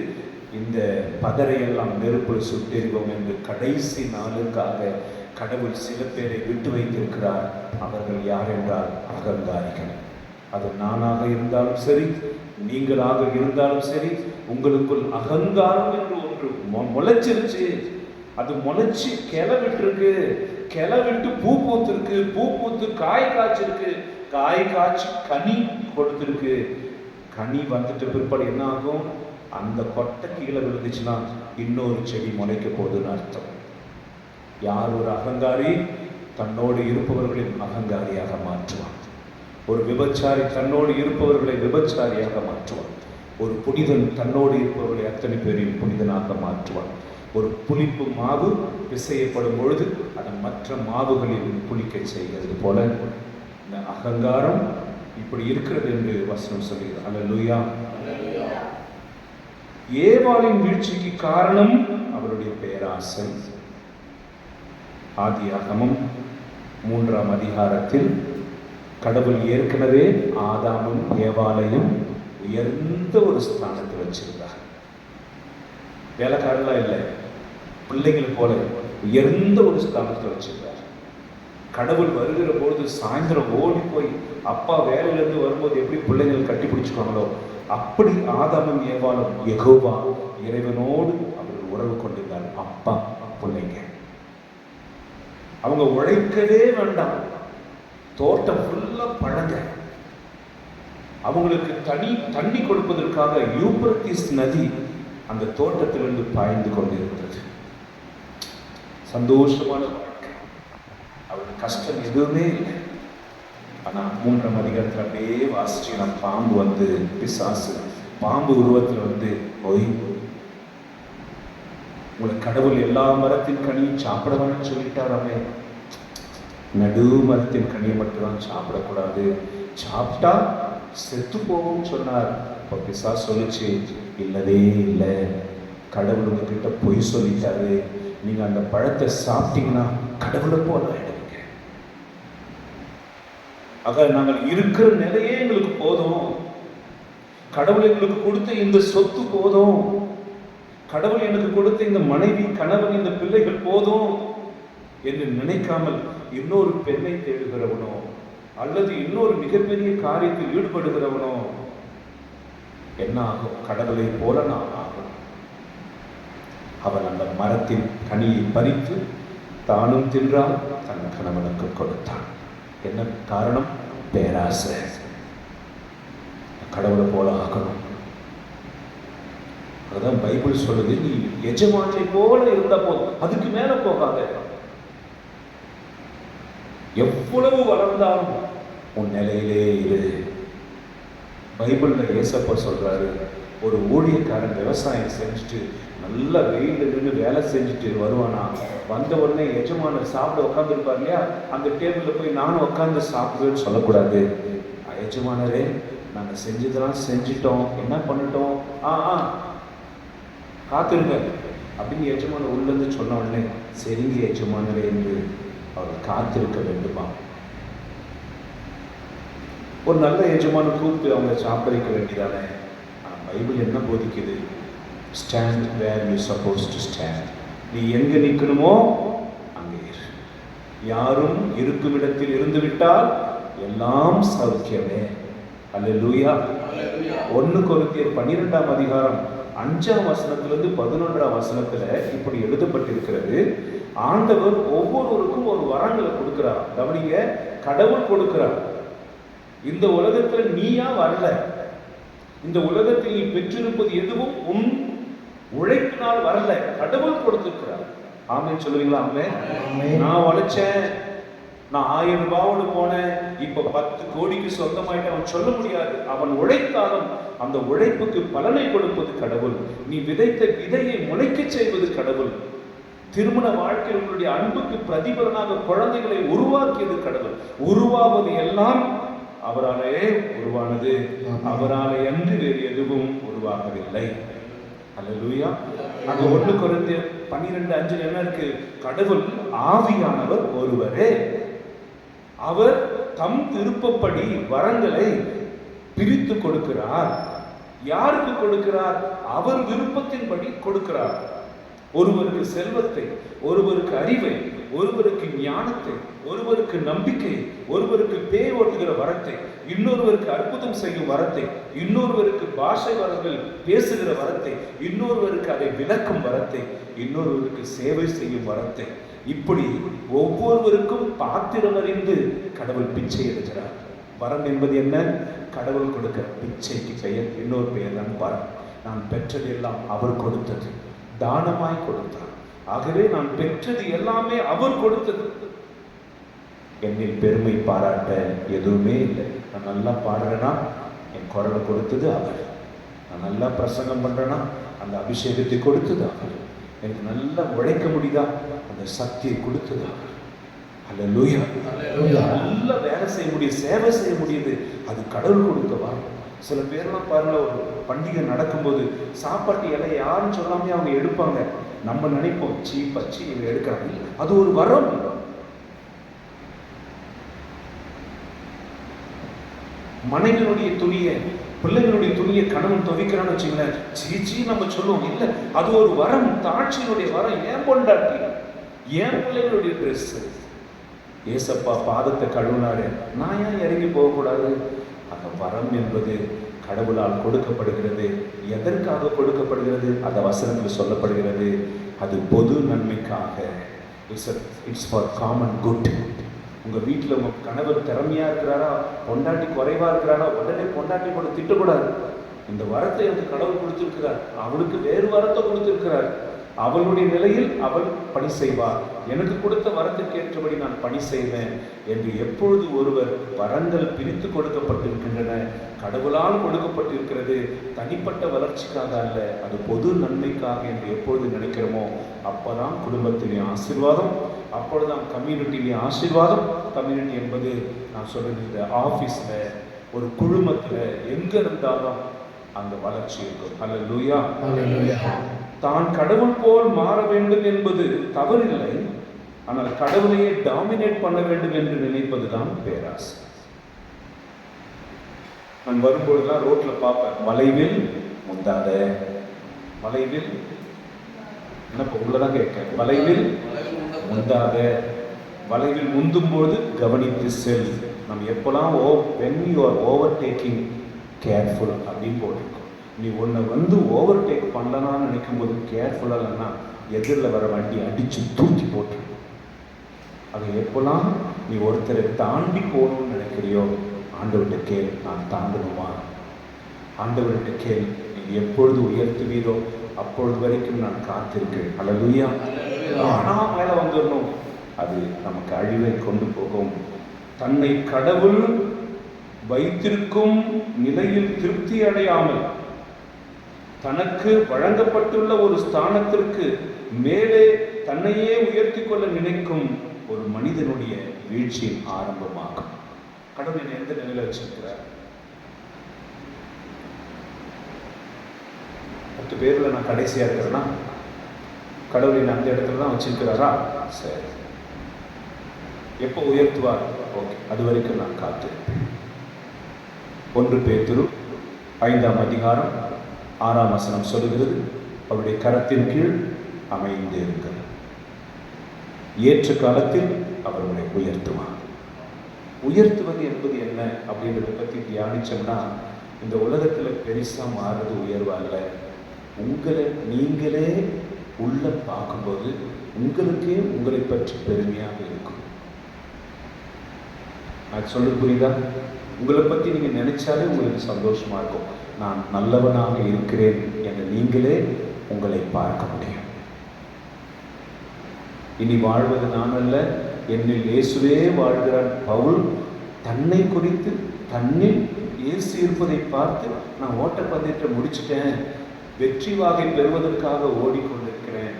இந்த பதரையெல்லாம் நெருப்பில் சுட்டெறிவோம் என்று கடைசி நாளுக்காக கடவுள் சில பேரை விட்டு வைத்திருக்கிறார். அவர்கள் யார் என்றால் அகங்காரிகள். அது நானாக இருந்தாலும் சரி, நீங்களாக இருந்தாலும் சரி, உங்களுக்குள் அகங்காரம் என்று ஒன்று முளைச்சிருச்சு. அது முளைச்சு கிளை விட்டுருக்கு, கிளை விட்டு பூ பூத்திருக்கு, பூ பூத்து காய் காய்ச்சிருக்கு, காய் காய்ச்சி கனி கொடுத்திருக்கு. கனி வந்துட்டு பிற்பாடு என்ன ஆகும்? அந்த கொட்டை கீழே விழுந்துச்சுன்னா இன்னொரு செடி முளைக்க போகுதுன்னு அர்த்தம். யார் ஒரு அகங்காரி தன்னோடு இருப்பவர்களின் அகங்காரியாக மாற்றுவான். ஒரு விபச்சாரி தன்னோடு இருப்பவர்களை விபச்சாரியாக மாற்றுவான். ஒரு புனிதன் தன்னோடு இருப்பவர்களை அத்தனை பேரையும் புனிதனாக மாற்றுவான். ஒரு புளிப்பு மாவு பிசையப்படும் பொழுது அதை மற்ற மாவுகளில் புளிக்க செய்கிறது போல இந்த அகங்காரம் இப்படி இருக்கிறது என்று வசனம் சொல்கிறது. அல்லேலூயா. ஏவாளின் வீழ்ச்சிக்கு காரணம் அவருடைய பேராசை. ஆதியாகமம் 3ஆம் அதிகாரத்தில் கடவுள் ஏற்கனவே ஆதாமும் ஏவாளையும் உயர்ந்த ஒரு ஸ்தானத்தில் வச்சிருந்தார். வேலைக்காரங்களா இல்லை, பிள்ளைகளை போல உயர்ந்த ஒரு ஸ்தானத்தில் வச்சிருந்தார். கடவுள் வருகிற பொழுது சாயந்தரம் ஓடி போய் அப்பா வேலையிலிருந்து வரும்போது எப்படி பிள்ளைகள் கட்டி பிடிச்சுக்காங்களோ அப்படி ஆதாமும் ஏவாளும் யெகோவா இறைவனோடு அவர்கள் உறவு கொண்டிருந்தார். அப்பா பிள்ளைங்க அவங்க உழைக்கவே வேண்டாம், தோட்டம் ஃபுல்லா பழங்க. அவங்களுக்கு தண்ணி கொடுப்பதற்காக யூப்ரட்டிஸ் நதி அந்த தோட்டத்திலிருந்து பாய்ந்து கொண்டிருந்தது. சந்தோஷமான வாழ்க்கை, அவருக்கு கஷ்டம் எதுவுமே இல்லை. ஆனா 3ஆம் அதிகாரத்தில் அப்படியே வாசிச்சு நான் பாம்பு வந்து பிசாசு பாம்பு உருவத்தில் வந்து போய் உங்களுக்கு கடவுள் எல்லா மரத்தின் கனியும் சாப்பிட வேணும்னு சொல்லிட்டாராமே, நடு மரத்தின் கனியை மட்டும்தான் சாப்பிடக்கூடாது, சாப்பிட்டா செத்து போகும் சொன்னார். இப்போ பிசாசு சொல்லிச்சு, இல்லவே இல்லை, கடவுள் உங்ககிட்ட பொய் சொல்லிட்டாரு, நீங்க அந்த பழத்தை சாப்பிட்டீங்கன்னா கடவுளை போல ஆயிடுவீங்க. ஆக நாங்கள் இருக்கிற நிலையே எங்களுக்கு போதும், கடவுள் எங்களுக்கு கொடுத்த இந்த சொத்து போதும், கடவுள் எனக்கு கொடுத்த இந்த மனைவி கணவன் இந்த பிள்ளைகள் போதும் என்று நினைக்காமல் இன்னொரு பெண்ணை தேடுகிறவனோ அல்லது இன்னொரு மிகப்பெரிய காரியத்தில் ஈடுபடுகிறவனோ என்ன ஆகும்? கடவுளை போல நான் ஆகும். அவன் அந்த மரத்தின் கனியை பறித்து தானும் தின்றான், தன் கணவனுக்கு கொடுத்தான். என்ன காரணம்? பேராசை. கடவுளை போல ஆகணும். அதான் பைபிள் சொல்லுது, நீ எஜமானை போல இருந்த போதும், அதுக்கு மேல போகாத. எவ்வளவு வளர்ந்தாலும் உன் நிலையிலே இரு. பைபிள்ல ஏசப்பா சொல்றாரு, ஒரு ஊழியக்காரன் விவசாயம் செஞ்சுட்டு நல்ல வெயில் நின்று வேலை செஞ்சுட்டு வருவானா, வந்த உடனே எஜமானர் சாப்பிட உட்காந்துருப்பார் இல்லையா, அந்த டேபிள்ல போய் நானும் உட்காந்து சாப்பிடுவேன்னு சொல்லக்கூடாது. எஜமானரே நாங்கள் செஞ்சதெல்லாம் செஞ்சிட்டோம், என்ன பண்ணிட்டோம், காத்திருங்க அப்படின்னு எஜமானர் உள்ளேருந்து சொன்ன உடனே சரிங்க எஜமானரே என்று அவர் காத்திருக்க வேண்டுமா? ஒரு நல்ல எஜமான கூப்பிட்டு அவங்க சாப்பிட வேண்டியதானே. பைபிள் என்ன போதிக்குது? Stand where you supposed to stand. நீ எங்க நிற்கணுமோ அங்கே இரு. யாரும் இருக்கும் இடத்தில் இருந்து விட்டால் எல்லாம் சௌக்கியமே. அல்லேலூயா. 1 கொரிந்தியர் 12ஆம் அதிகாரம் 5ஆம் வசனத்திலிருந்து 11ஆம் வசனத்துல இப்படி எழுதப்பட்டிருக்கிறது, ஆண்டவர் ஒவ்வொருவருக்கும் ஒரு வரங்களை கொடுக்கிறார். கவனிங்க, கடவுள் கொடுக்கிறார். இந்த உலகத்துல நீயா வரல, இந்த உலகத்தில் நீ பெற்றிருப்பது எதுவும் உன் உழைப்பினால் வரல, கடவுள் கொடுத்திருக்கிறார். ஆமென் சொல்லுவீங்களா? ஆமென். நான் உழைச்சேன், நான் 1000 ரூபாவோடு போனேன், இப்ப 10 கோடிக்கு சொந்தமாயிட்டு அவன் சொல்ல முடியாது. அவன் உழைத்தாலும் அந்த உழைப்புக்கு பலனை கொடுப்பது கடவுள். நீ விதைத்த விதையை முளைக்க செய்வது கடவுள். திருமண வாழ்க்கையில் உங்களுடைய அன்புக்கு பிரதிபலனாக குழந்தைகளை உருவாக்கியது கடவுள். உருவாவது எல்லாம் அவராலே உருவானது, அவராலே அன்று வேறு எதுவும் உருவாகவில்லை. அல்லேலூயா. அங்க 1 கொரிந்தியர் 12:5 என்ன இருக்கு? கடவுள் ஆவியானவர் ஒருவரே, அவர் தம் விருப்பப்படி வரங்களை பிரித்து கொடுக்கிறார். யாருக்கு கொடுக்கிறார்? அவர் விருப்பத்தின்படி கொடுக்கிறார். ஒருவருக்கு செல்வத்தை, ஒருவருக்கு அறிவை, ஒருவருக்கு ஞானத்தை, ஒருவருக்கு நம்பிக்கை, ஒருவருக்கு பேய் ஓட்டுகிற வரத்தை, இன்னொருவருக்கு அற்புதம் செய்யும் வரத்தை, இன்னொருவருக்கு பாஷை வரங்கள் பேசுகிற வரத்தை, இன்னொருவருக்கு அதை விளக்கும் வரத்தை, இன்னொருவருக்கு சேவை செய்யும் வரத்தை. இப்படி ஒவ்வொருவருக்கும் பாத்திரம் அறிந்து கடவுள் பிச்சை எடுக்கிறார். வரம் என்பது என்ன? கடவுள் கொடுக்கிற பிச்சைக்கு பெயர், இன்னொரு பெயர் தான் வரம். நான் பெற்றது எல்லாம் அவர் கொடுத்தது, தானமாய் கொடுத்தார். ஆகவே நான் பெற்றது எல்லாமே அவர் கொடுத்தது. என்னில் பெருமை பாராட்ட எதுவுமே இல்லை. நான் நல்லா பாடுறேன்னா என் குரலை கொடுத்தது அவர். நான் நல்லா பிரசங்கம் பண்றேன்னா அந்த அபிஷேகத்தை கொடுத்தது அவர். எனக்கு நல்லா உழைக்க முடியுதா, அந்த சக்தியை கொடுத்தது அவர். அல்லேலூயா. அல்லேலூயா. நல்ல வேலை செய்ய முடியும், சேவை செய்ய முடியுது. அது கடவுள் கொடுக்கவா? சில பேர்லாம் பாருங்க, ஒரு பண்டிகை நடக்கும்போது சாப்பாட்டு இலை யாரும் சொல்லாமே அவங்க எடுப்பாங்க. நம்ம நினைப்போம் பச்சி இவங்க எடுக்கிறாங்க. அது ஒரு வரம். மனைவியுடைய துணியை, பிள்ளைகளுடைய துணியை கணவன் துவைக்கிறான்னு வச்சுங்களேன், சீச்சி நம்ம சொல்லுவோம். இல்லை, அது ஒரு வரம், தாட்சியினுடைய வரம். ஏன் பொண்டாட்டி, ஏன் பிள்ளைகளுடைய ட்ரெஸ், ஏசப்பா பாதத்தை கழுவினாரு, நான் ஏன் இறங்கி போகக்கூடாது? அந்த வரம் என்பது கடவுளால் கொடுக்கப்படுகிறது. எதற்காக கொடுக்கப்படுகிறது? அந்த வசனத்தில் சொல்லப்படுகிறது, அது பொது நன்மைக்காக. It's for common good. உங்கள் வீட்டில் உங்கள் கணவர் திறமையாக இருக்கிறாரா, பொண்டாட்டி குறைவாக இருக்கிறாரா, உடனே பொண்டாட்டி கூட திட்டக்கூடாது. இந்த வரத்தை எனக்கு கடவுள் கொடுத்திருக்கிறார், அவளுக்கு வேறு வரத்தை கொடுத்திருக்கிறார், அவளுடைய நிலையில் அவள் பணி செய்வார், எனக்கு கொடுத்த வரத்துக்கு ஏற்றபடி நான் பணி செய்வேன் என்று எப்பொழுது ஒருவர் வரங்கள் பிரித்து கொடுக்கப்பட்டிருக்கின்றன, கடவுளால் கொடுக்கப்பட்டிருக்கிறது, தனிப்பட்ட வளர்ச்சிக்காக அல்ல, அது பொது நன்மைக்காக என்று எப்பொழுது நினைக்கிறோமோ அப்போதான் குடும்பத்திலே ஆசீர்வாதம், அப்பொழுதுதான் கம்யூனிட்டியிலே ஆசீர்வாதம். கம்யூனிட்டி என்பது நான் சொல்றது, இந்த ஆஃபீஸில், ஒரு குழுமத்தில், எங்கே இருந்தாலும் அங்கே வளர்ச்சி இருக்கும். அல்லேலூயா. அல்லேலூயா. தான் கடவுள் போல் மாற வேண்டும் என்பது தவறில்லை, ஆனால் கடவுளையே டாமினேட் பண்ண வேண்டும் என்று நினைப்பதுதான் பேராசை. நான் வரும்போதெல்லாம் ரோட்ல பார்ப்பேன், வளைவில் முந்தாத, வளைவில் என்ன உள்ளதான் கேட்க, வளைவில் முந்தாத, வளைவில் முந்தும்போது கவனித்து செல். நம்ம எப்போல்லாம் when you are overtaking careful அப்படின்னு போட்டிருக்கோம். நீ ஒன்றை ஓவர்டேக் பண்ணலான்னு நினைக்கும் போது கேர்ஃபுல்லாக இல்லைன்னா எதிரில் வர வண்டி அடித்து தூக்கி போட்டுருக்கும். அது எப்போல்லாம் நீ ஒருத்தரை தாண்டி போகணும்னு நினைக்கிறியோ, ஆண்டவர்கிட்ட கேள், நான் தாண்டணுமா? ஆண்டவர்கிட்ட கேள், நீ எப்பொழுது உயர்த்துவீரோ அப்பொழுது வரைக்கும் நான் காத்திருக்கேன். அல்லேலூயா. ஆனால் மேலே வந்துடணும், அது நமக்கு அழிவை கொண்டு போகும். தன்னை கடவுள் வைத்திருக்கும் நிலையில் திருப்தி அடையாமல் தனக்கு வழங்கப்பட்டுள்ள ஒரு ஸ்தானத்திற்கு மேலே தன்னையே உயர்த்தி கொள்ள நினைக்கும் ஒரு மனிதனுடைய வீழ்ச்சியின் ஆரம்பமாகும். கடவுள் என்னை எந்த நிலையில வச்சிருக்கிறார்? 10 பேர்ல நான் கடைசியா இருக்கிறேன்னா கடவுள் என்னை அந்த இடத்துல தான் வச்சிருக்கிறாரா? சரி, எப்போ உயர்த்துவார்? ஓகே, அது வரைக்கும் நான் காத்திருப்பேன். 1 பேதுரு 5ஆம் அதிகாரம் 6ஆம் வசனம் சொல்லுகிறது, அவருடைய கரத்தின் கீழ் அமைந்து இருக்கிறது, ஏற்ற காலத்தில் அவர்களை உயர்த்துவார். உயர்த்துவது என்பது என்ன அப்படின்றத பற்றி தியானிச்சோம்னா, இந்த உலகத்தில் பெருசாக மாறுறது உயர்வா இல்லை. உங்களை நீங்களே உள்ள பார்க்கும்போது உங்களுக்கே உங்களை பற்றி பெருமையாக இருக்கும். அது சொல்ல புரியுதா? உங்களை பற்றி நீங்கள் நினைச்சாலே உங்களுக்கு சந்தோஷமா இருக்கும். நான் நல்லவனாக இருக்கிறேன் என்று நீங்களே உங்களை பார்க்க முடியும். இனி வாழ்வது நான் அல்ல, என்னில் இயேசுவே வாழ்கிறான். பவுல் தன்னை குறித்து, தன்னில் இயேசு இருப்பதை பார்த்து, நான் ஓட்டப்பந்தயத்தை முடிச்சுட்டேன், வெற்றி வாகை பெறுவதற்காக ஓடிக்கொண்டிருக்கிறேன்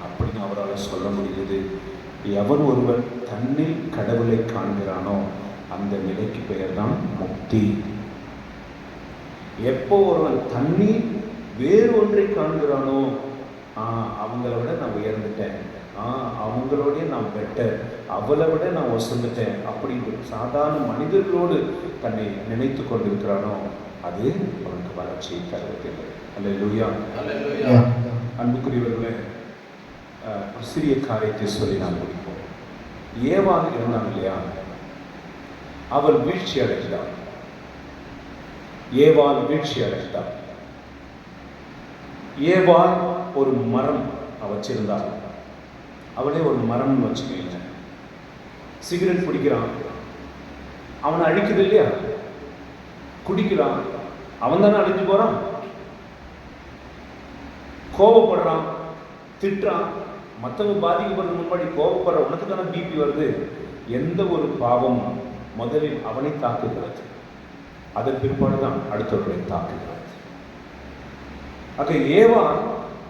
அப்படின்னு அவரால் சொல்ல முடியுது. எவன் ஒருவன் தன்னில் கடவுளை காண்கிறானோ அந்த நிலைக்கு பெயர் தான் முக்தி. எப்போ ஒருவன் தண்ணீர் வேறு ஒன்றை காண்கிறானோ, அவங்கள விட நான் உயர்ந்துட்டேன், அவங்களோடய நான் பெட்டர், அவளை விட நான் வசந்துட்டேன் அப்படின்னு சாதாரண மனிதர்களோடு தன்னை நினைத்து கொண்டிருக்கிறானோ அது அவனுக்கு வளர்ச்சியை தருவதில்லை. அல்லேலூயா. அன்புக்குரியவர்களே, ஒரு சிறிய காரியத்தை சொல்லி நான் முடிப்போம். ஏவாள் இருந்தான் இல்லையா, அவள் வீழ்ச்சி அடைந்தாள். ஏவாள் வீழ்ச்சி அடைந்தாள். ஏவாள் ஒரு மரம் வச்சிருந்தாள். அவளே ஒரு மரம்னு வச்சுக்கீங்க. சிகரெட் பிடிக்கிறான், அவனை அழிக்குது இல்லையா, குடிக்கிறான், அவன் தானே அழிஞ்சு போறான். கோபப்படுறான், திட்டுறான், மற்றவங்க பாதிக்கப்படுறது முன்னாடி கோபப்படுற உனக்கு தானே பிபி வருது. எந்த ஒரு பாவம் முதலில் அவனை தாக்குகிறது, அதன் பிற்பாடுதான் அடுத்தவர்களை தாக்குகிறது. ஆக ஏவாள்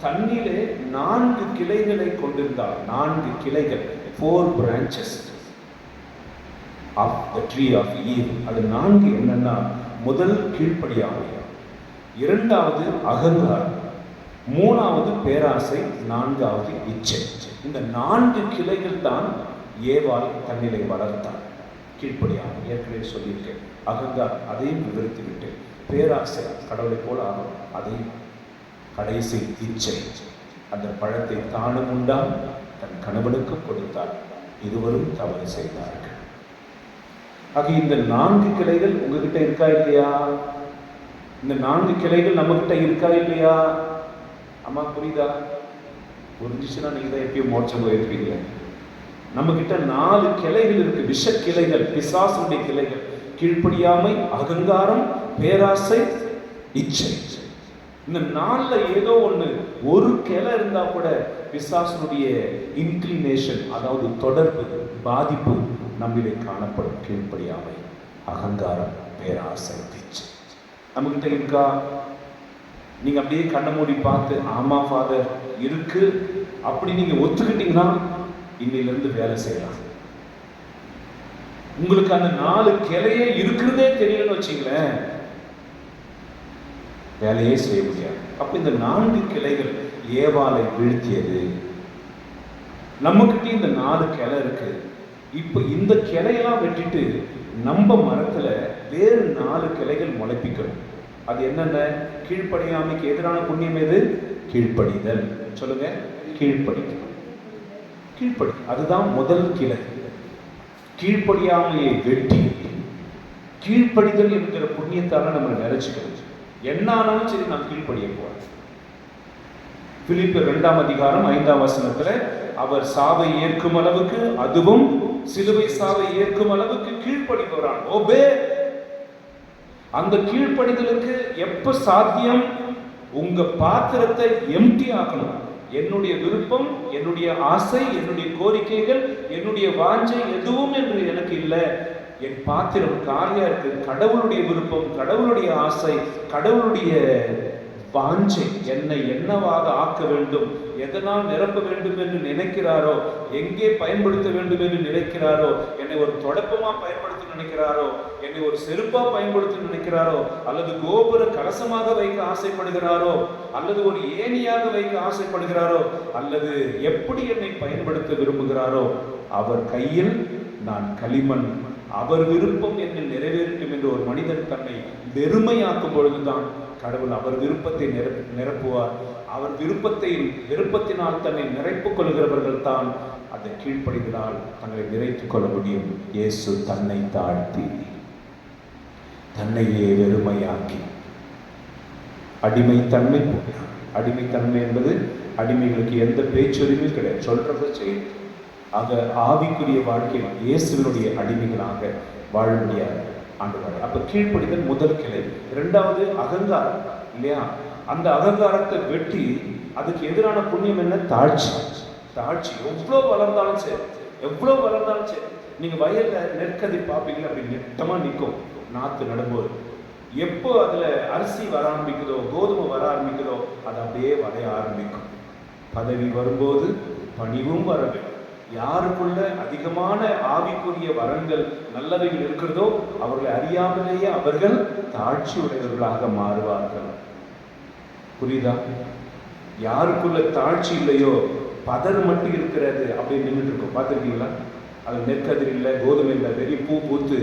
தண்ணிலே 4 கிளைகளை கொண்டிருந்தாள். 4 கிளைகள். 4 branches of the tree of evil. அது 4 என்னன்னா, முதல் கீழ்ப்படியாமை, இரண்டாவது அகங்காரம், மூணாவது பேராசை, நான்காவது இச்சை. இந்த 4 கிளைகள் தான் ஏவாள் தன்னிலை வளர்த்தார். கீழ்ப்படியாமை ஏற்கனவே சொல்லியிருக்கேன், அகங்காரம் அதையும் விவரித்து விட்டேன், பேராசை கடவுளை போல ஆகும் அதையும், கடைசி இச்சை, அந்த பழத்தை தானும் உண்டால் தன் கணவனுக்கு கொடுத்தார், இருவரும் தவறு செய்தார்கள். ஆக இந்த 4 கிளைகள் உங்ககிட்ட இருக்கா இல்லையா? இந்த 4 கிளைகள் நம்ம கிட்ட இருக்கா இல்லையா? அம்மா புரியுதா? புரிஞ்சிச்சுன்னா நீங்க தான் எப்பயும் மோட்சம் போயிருப்பீங்க. நம்ம கிட்ட 4 கிளைகள் இருக்கு, விஷ கிளைகள், பிசாசுடைய கிளைகள். கீழ்ப்படியாமை, அகங்காரம், பேராசை, இச்சை. இந்த 4ல ஏதோ ஒரு கிளை இருந்தா கூட பிசாசுடைய இன்க்ளினேஷன், அதாவது தொடர்பு, பாதிப்பு நம்மிலே காணப்படும். கீழ்ப்படியாமை, அகங்காரம், பேராசை, இச்சை நம்ம கிட்ட இருக்கா? நீங்க அப்படியே கண்ண மூடி பார்த்து ஆமா ஃபாதர் இருக்கு அப்படி நீங்க ஒத்துக்கிட்டீங்கன்னா இன்னிலிருந்து வேலை செய்யலாம். உங்களுக்கு அந்த 4 கிளையே இருக்கிறதே தெரியலன்னு வச்சுங்களேன், வேலையே செய்ய முடியாது. அப்ப இந்த 4 கிளைகள் ஏவாளை வீழ்த்தியது. நம்மகிட்ட இந்த 4 கிளை இருக்கு. இப்ப இந்த கிளையெல்லாம் வெட்டிட்டு நம்ம மரத்துல வேறு 4 கிளைகள் முளைப்பிக்கணும். அது என்னென்ன? கீழ்ப்படியாமைக்கு எதிரான புண்ணியம் எது? கீழ்ப்படிதல். சொல்லுங்க, கீழ்ப்படிதல். கீழ்ப்படி, அதுதான் முதல் கிளை. கீழ்ப்படியாமையை வெட்டி கீழ்ப்படிதல் என்கிற புண்ணியத்தால நம்ம நினைச்சுக்கணும். என்ன ஆனாலும் சரி நான் கீழ்ப்படிய போறேன். பிலிப்பியர் 2ஆம் அதிகாரம் 5ஆம் வசனத்துல அவர் சாவை ஏற்கும் அளவுக்கு, அதுவும் சிலுவை சாவை ஏற்கும் அளவுக்கு கீழ்ப்படிபவரான். ஓபே. அந்த கீழ்ப்படிதலுக்கு எப்ப சாத்தியம்? உங்க பாத்திரத்தை எம்டி ஆக்கணும். என்னுடைய விருப்பம், என்னுடைய ஆசை, என்னுடைய கோரிக்கைகள், என்னுடைய வாஞ்சை எதுவும் என்று எனக்கு இல்லை. என் பாத்திரம் காலியா இருக்கு. கடவுளுடைய விருப்பம், கடவுளுடைய ஆசை, கடவுளுடைய வாஞ்சை என்னை என்னவாக ஆக்க வேண்டும், எதனால் நிரப்ப வேண்டும் என்று நினைக்கிறாரோ, எங்கே பயன்படுத்த வேண்டும் என்று நினைக்கிறாரோ, என்னை ஒரு தொடப்பமா பயன்படுத்த நினைக்கிறாரோ, என்னை ஒரு செருப்பா பயன்படுத்த நினைக்கிறாரோ, அல்லது கோபுர கலசமாக வைக்க ஆசைப்படுகிறாரோ, அல்லது ஒரு ஏணியாக வைக்க ஆசைப்படுகிறாரோ, அல்லது எப்படி என்னை பயன்படுத்த விரும்புகிறாரோ, அவர் கையில் நான் களிமண். அவர் விருப்பம் என்னை நிறைவேறட்டும் என்று ஒரு மனிதன் தன்னை வெறுமையாக்கும் பொழுதுதான் கடவுள் அவர் விருப்பத்தை நிரப்புவார். அவர் விருப்பத்தினால் தன்னை நிரப்பிக் கொள்கிறவர்கள் தான் அந்த கீழ்ப்படிதலால் தங்களை நிறைத்துக் கொள்ள முடியும். இயேசு தன்னை தாழ்த்தி தன்னையே வெறுமையாக்கி அடிமைத்தன்மை போட்டார். அடிமைத்தன்மை என்பது அடிமைகளுக்கு எந்த பேச்சுரிமையும் கிடையாது, சொல்றதை செய்யும். ஆக ஆவிக்குரிய வாழ்க்கையில் இயேசுவினுடைய அடிமைகளாக வாழ முடியாது ஆண்டவர். அப்ப கீழ்ப்படிதல் முதல் கிளை. இரண்டாவது அகங்காரம் இல்லையா? அந்த அகங்காரத்தை வெட்டி அதுக்கு எதிரான புண்ணியம் என்ன? தாழ்ச்சி. தாழ்ச்சி எவ்வளவு வளர்ந்தாலும் சரி, எவ்வளவு வளர்ந்தாலும் சரி. நீங்க வயல்ல நெற்கதிர் பார்ப்பீங்களா? அப்படி நெட்டமா நிற்கும் நாத்து நடும்போது. எப்போ அதுல அரிசி வர ஆரம்பிக்குதோ, கோதுமை வர ஆரம்பிக்குதோ, அது அப்படியே வளைய ஆரம்பிக்கும். பதவி வரும்போது பணிவும் வர வேண்டும். யாருக்குள்ள அதிகமான ஆவிக்குரிய வரங்கள் நல்லவைகள் இருக்கிறதோ அவர்களை அறியாமலேயே அவர்கள் தாழ்ச்சி உடையவர்களாக மாறுவார்கள். புரியுதா? யாருக்குள்ள தாழ்ச்சி இல்லையோ, பதர் மட்டும் இருக்கிறது அப்படின்னு நின்றுட்டு இருக்கும். பார்த்துருக்கீங்களா? அது நெற்கதிர் இல்லை, கோதுமை இல்லை, பெரிய பூ பூத்து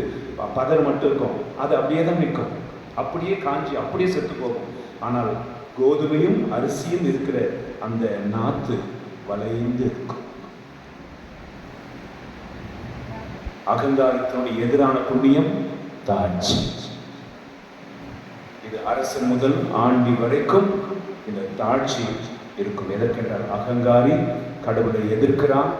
பதர் மட்டும் இருக்கும். அது அப்படியே தான் நிற்கும், அப்படியே காஞ்சி அப்படியே செத்து போகும். ஆனால் கோதுமையும் அரிசியும் இருக்கிற அந்த நாத்து வளைந்து இருக்கும். அகங்காரத்தினுடைய எதிரான புண்ணியம் தாழ்ச்சி. இது அரசு முதல் ஆண்டி வரைக்கும் இந்த தாழ்ச்சி இருக்கும். எதற்கென்றால் அகங்காரி கடவுளை எதிர்க்கிறான்,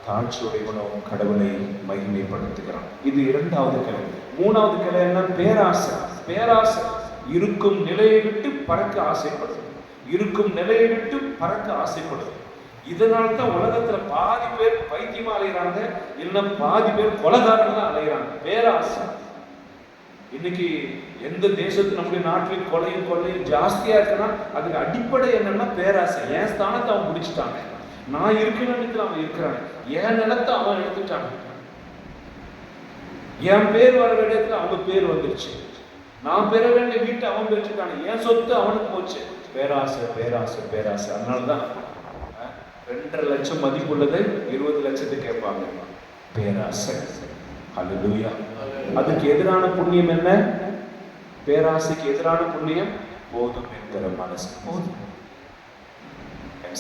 தாழ்ச்சியுடையவனோ கடவுளை மகிமைப்படுத்துகிறான். இது இரண்டாவது கிளை. மூணாவது கிளை என்ன? பேராசை. பேராசை இருக்கும் நிலையை விட்டு பறக்க ஆசைப்படுது. இருக்கும் நிலையை விட்டு பறக்க ஆசைப்படுது. இதனால தான் உலகத்துல பாதி பேர் பைத்தியமா அலைகிறாங்க, இல்லைன்னா பாதி பேர் கொலைகாரங்களா அலைகிறாங்க. பேராசை. இன்னைக்கு எந்த தேசத்து நம்முடைய நாட்டில் கொலையும் ஜாஸ்தியா இருக்குன்னா அதுக்கு அடிப்படை என்னன்னா பேராசை. என் ஸ்தானத்தை அவங்க முடிச்சுட்டாங்க, நான் இருக்க வேண்டியதுல அவன் இருக்கிறான். என் நிலத்தை அவன் எடுத்துட்டான். என் பேர் வர வேண்டியதுல அவன் பேர் வந்துருச்சு. நான் பெற வேண்டிய வீட்டை அவன் பெற்றுட்டான். என் சொத்து அவனுக்கு போச்சு. பேராசை பேராசை பேராசை. அதனாலதான் 2.5 லட்சம் மதிப்புள்ளதை 20 லட்சத்துக்கு கேட்பாங்க. பேராசை. ஹல்லேலூயா. அதுக்கு எதிரான புண்ணியம் என்ன? பேராசைக்கு எதிரான புண்ணியம் போதும் என்கிற மனசு. போதும்.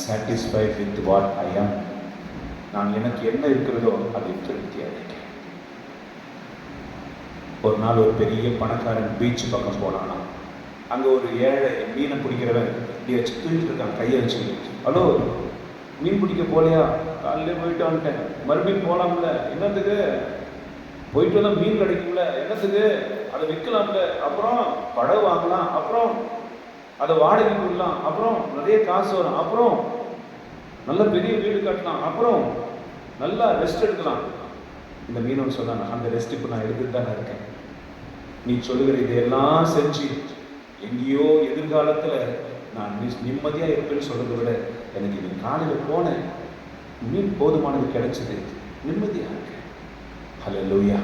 satisfied with what I am. நான் எனக்கு என்ன இருக்கிறதோ அதை திருப்தி அடைக்கிறேன். ஒரு நாள் ஒரு பெரிய பணக்காரன் பீச் பக்கம் போனானா. அங்க ஒரு ஏழை மீனை பிடிக்கிறவன் இப்படி வச்சு தூக்கிட்டு இருக்கான், கையை வச்சு. ஹலோ, மீன் பிடிக்க போலையா? காலையிலே போயிட்டு வந்துட்டேன். மறுபடியும் போகலாம்ல? என்னத்துக்கு? போயிட்டு வந்தா மீன் கிடைக்கும்ல? என்னத்துக்கு? அதை விற்கலாம்ல? அப்புறம் படகு வாங்கலாம், அப்புறம் அதை வாடகைக்கு விடலாம், அப்புறம் நிறைய காசு வரும், அப்புறம் நல்ல பெரிய வீடு கட்டலாம், அப்புறம் நல்லா ரெஸ்ட் எடுக்கலாம். இந்த மீனவன் சொன்னாங்க, அந்த ரெஸ்ட் இப்போ நான் எடுத்துட்டு தானே இருக்கேன். நீ சொல்லுகிற இதையெல்லாம் செஞ்சு எங்கேயோ எதிர்காலத்தில் நான் நிம்மதியாக இருப்பேன்னு சொல்றதை விட எனக்கு நீ காலையில் போனேன், மீன் போதுமானது கிடைச்சது, நிம்மதியாக இருக்கேன். ஹல்லேலூயா.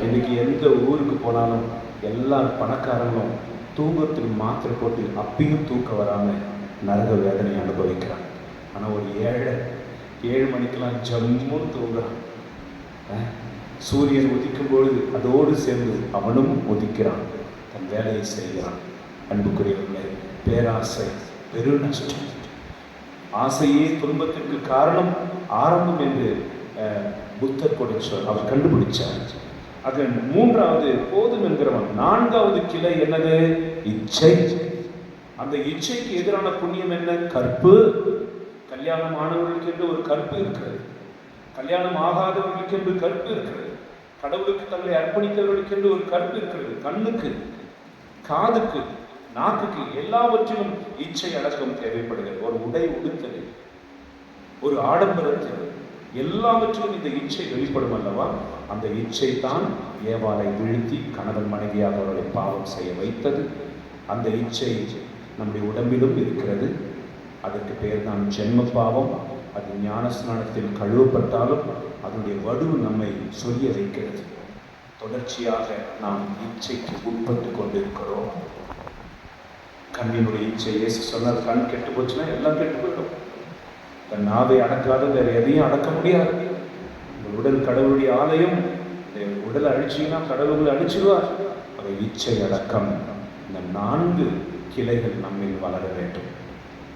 இன்னைக்கு எந்த ஊருக்கு போனாலும் எல்லா பணக்காரங்களும் தூங்கத்துக்கு மாத்திரை போட்டு அப்பயும் தூக்க வராமல் நரக வேதனை அனுபவிக்கிறான். ஆனால் ஒரு ஏழை 7 மணிக்கெல்லாம் ஜம்முன்னு தூங்குறான். சூரியன் உதிக்கும் பொழுது அதோடு சேர்ந்து அவனும் உதிக்கிறான், தன் வேலையை செய்கிறான். அன்புக்குரியவர்களே, பேராசை பெரு நஷ்டம். ஆசையே துன்பத்திற்கு காரணம் ஆரம்பம் என்று புத்தர் கொடுத்தார், அவர் கண்டுபிடிச்சார். அது 3வது போதும் என்கிறவன். 4வது கிளை என்னது? இச்சை. அந்த இச்சைக்கு எதிரான புண்ணியம் என்ன? கற்பு. கல்யாணம் ஆனவர்களுக்கு என்று ஒரு கற்பு இருக்கிறது, கல்யாணம் ஆகாதவர்களுக்கு என்று கற்பு இருக்கிறது, கடவுளுக்கு தங்களை அர்ப்பணித்தவர்களுக்கு என்று ஒரு கற்பு இருக்கிறது. கண்ணுக்கு, காதுக்கு, நாக்குக்கு எல்லாவற்றிலும் இச்சை அடக்கம் தேவைப்படுகிறது. ஒரு உடை உடுத்தல், ஒரு ஆடம்பரத்தில், எல்லாவற்றிலும் இந்த இச்சை வெளிப்படும் அல்லவா? அந்த இச்சை தான் ஏவாளை வீழ்த்தி கணவன் மனைவியாக அவர்களை பாவம் செய்ய வைத்தது. அந்த இச்சை நம்முடைய உடம்பிலும் இருக்கிறது. அதற்கு பெயர் தான் ஜென்ம பாவம். அது ஞான ஸ்நானத்தில் கழுவப்பட்டாலும் அதனுடைய வடுவு நம்மை சொல்லிய வைக்கிறது. தொடர்ச்சியாக நாம் இச்சைக்கு உட்பட்டு கொண்டிருக்கிறோம். கண்ணினுடைய இச்சை, இயேசு சொன்னார், கண் கெட்டு போச்சுன்னா எல்லாம் கெட்டு போயிடும். தன் நாவை அடக்காத வேற எதையும் அடக்க முடியாது. இந்த உடல் கடவுளுடைய ஆலயம். இந்த உடலை அழிச்சிங்கன்னா கடவுளை அழிச்சிடுவார். அதை இச்சை அடக்கம். இந்த 4 கிளைகள் நம்மில் வளர வேண்டும்.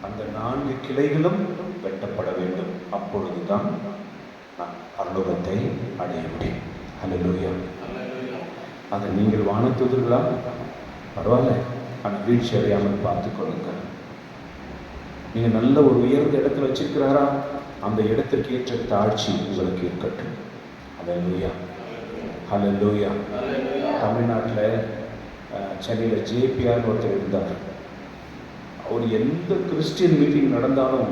அந்த 4 கிளைகளும் வெட்டப்பட வேண்டும். அப்பொழுதுதான் நாம் பரலோகத்தை அடைய முடியும். ஹல்லேலூயா. அதை நீங்கள் வானத்துதர்களா? பரவாயில்ல, அந்த வீழ்ச்சி அடையாமல் பார்த்துக் கொள்ளுங்கள். நீங்க நல்ல ஒரு உயர்ந்த இடத்துல வச்சிருக்கிறாரா? அந்த இடத்திற்கு ஏற்ற தாழ்ச்சி உங்களுக்கு இருக்கட்டும். ஹல்லேலூயா. ஹல்லேலூயா. தமிழ்நாட்டில் சென்னையில் ஜேபிஆர்னு ஒருத்தர் இருந்தார். அவர் எந்த கிறிஸ்டியன் மீட்டிங் நடந்தாலும்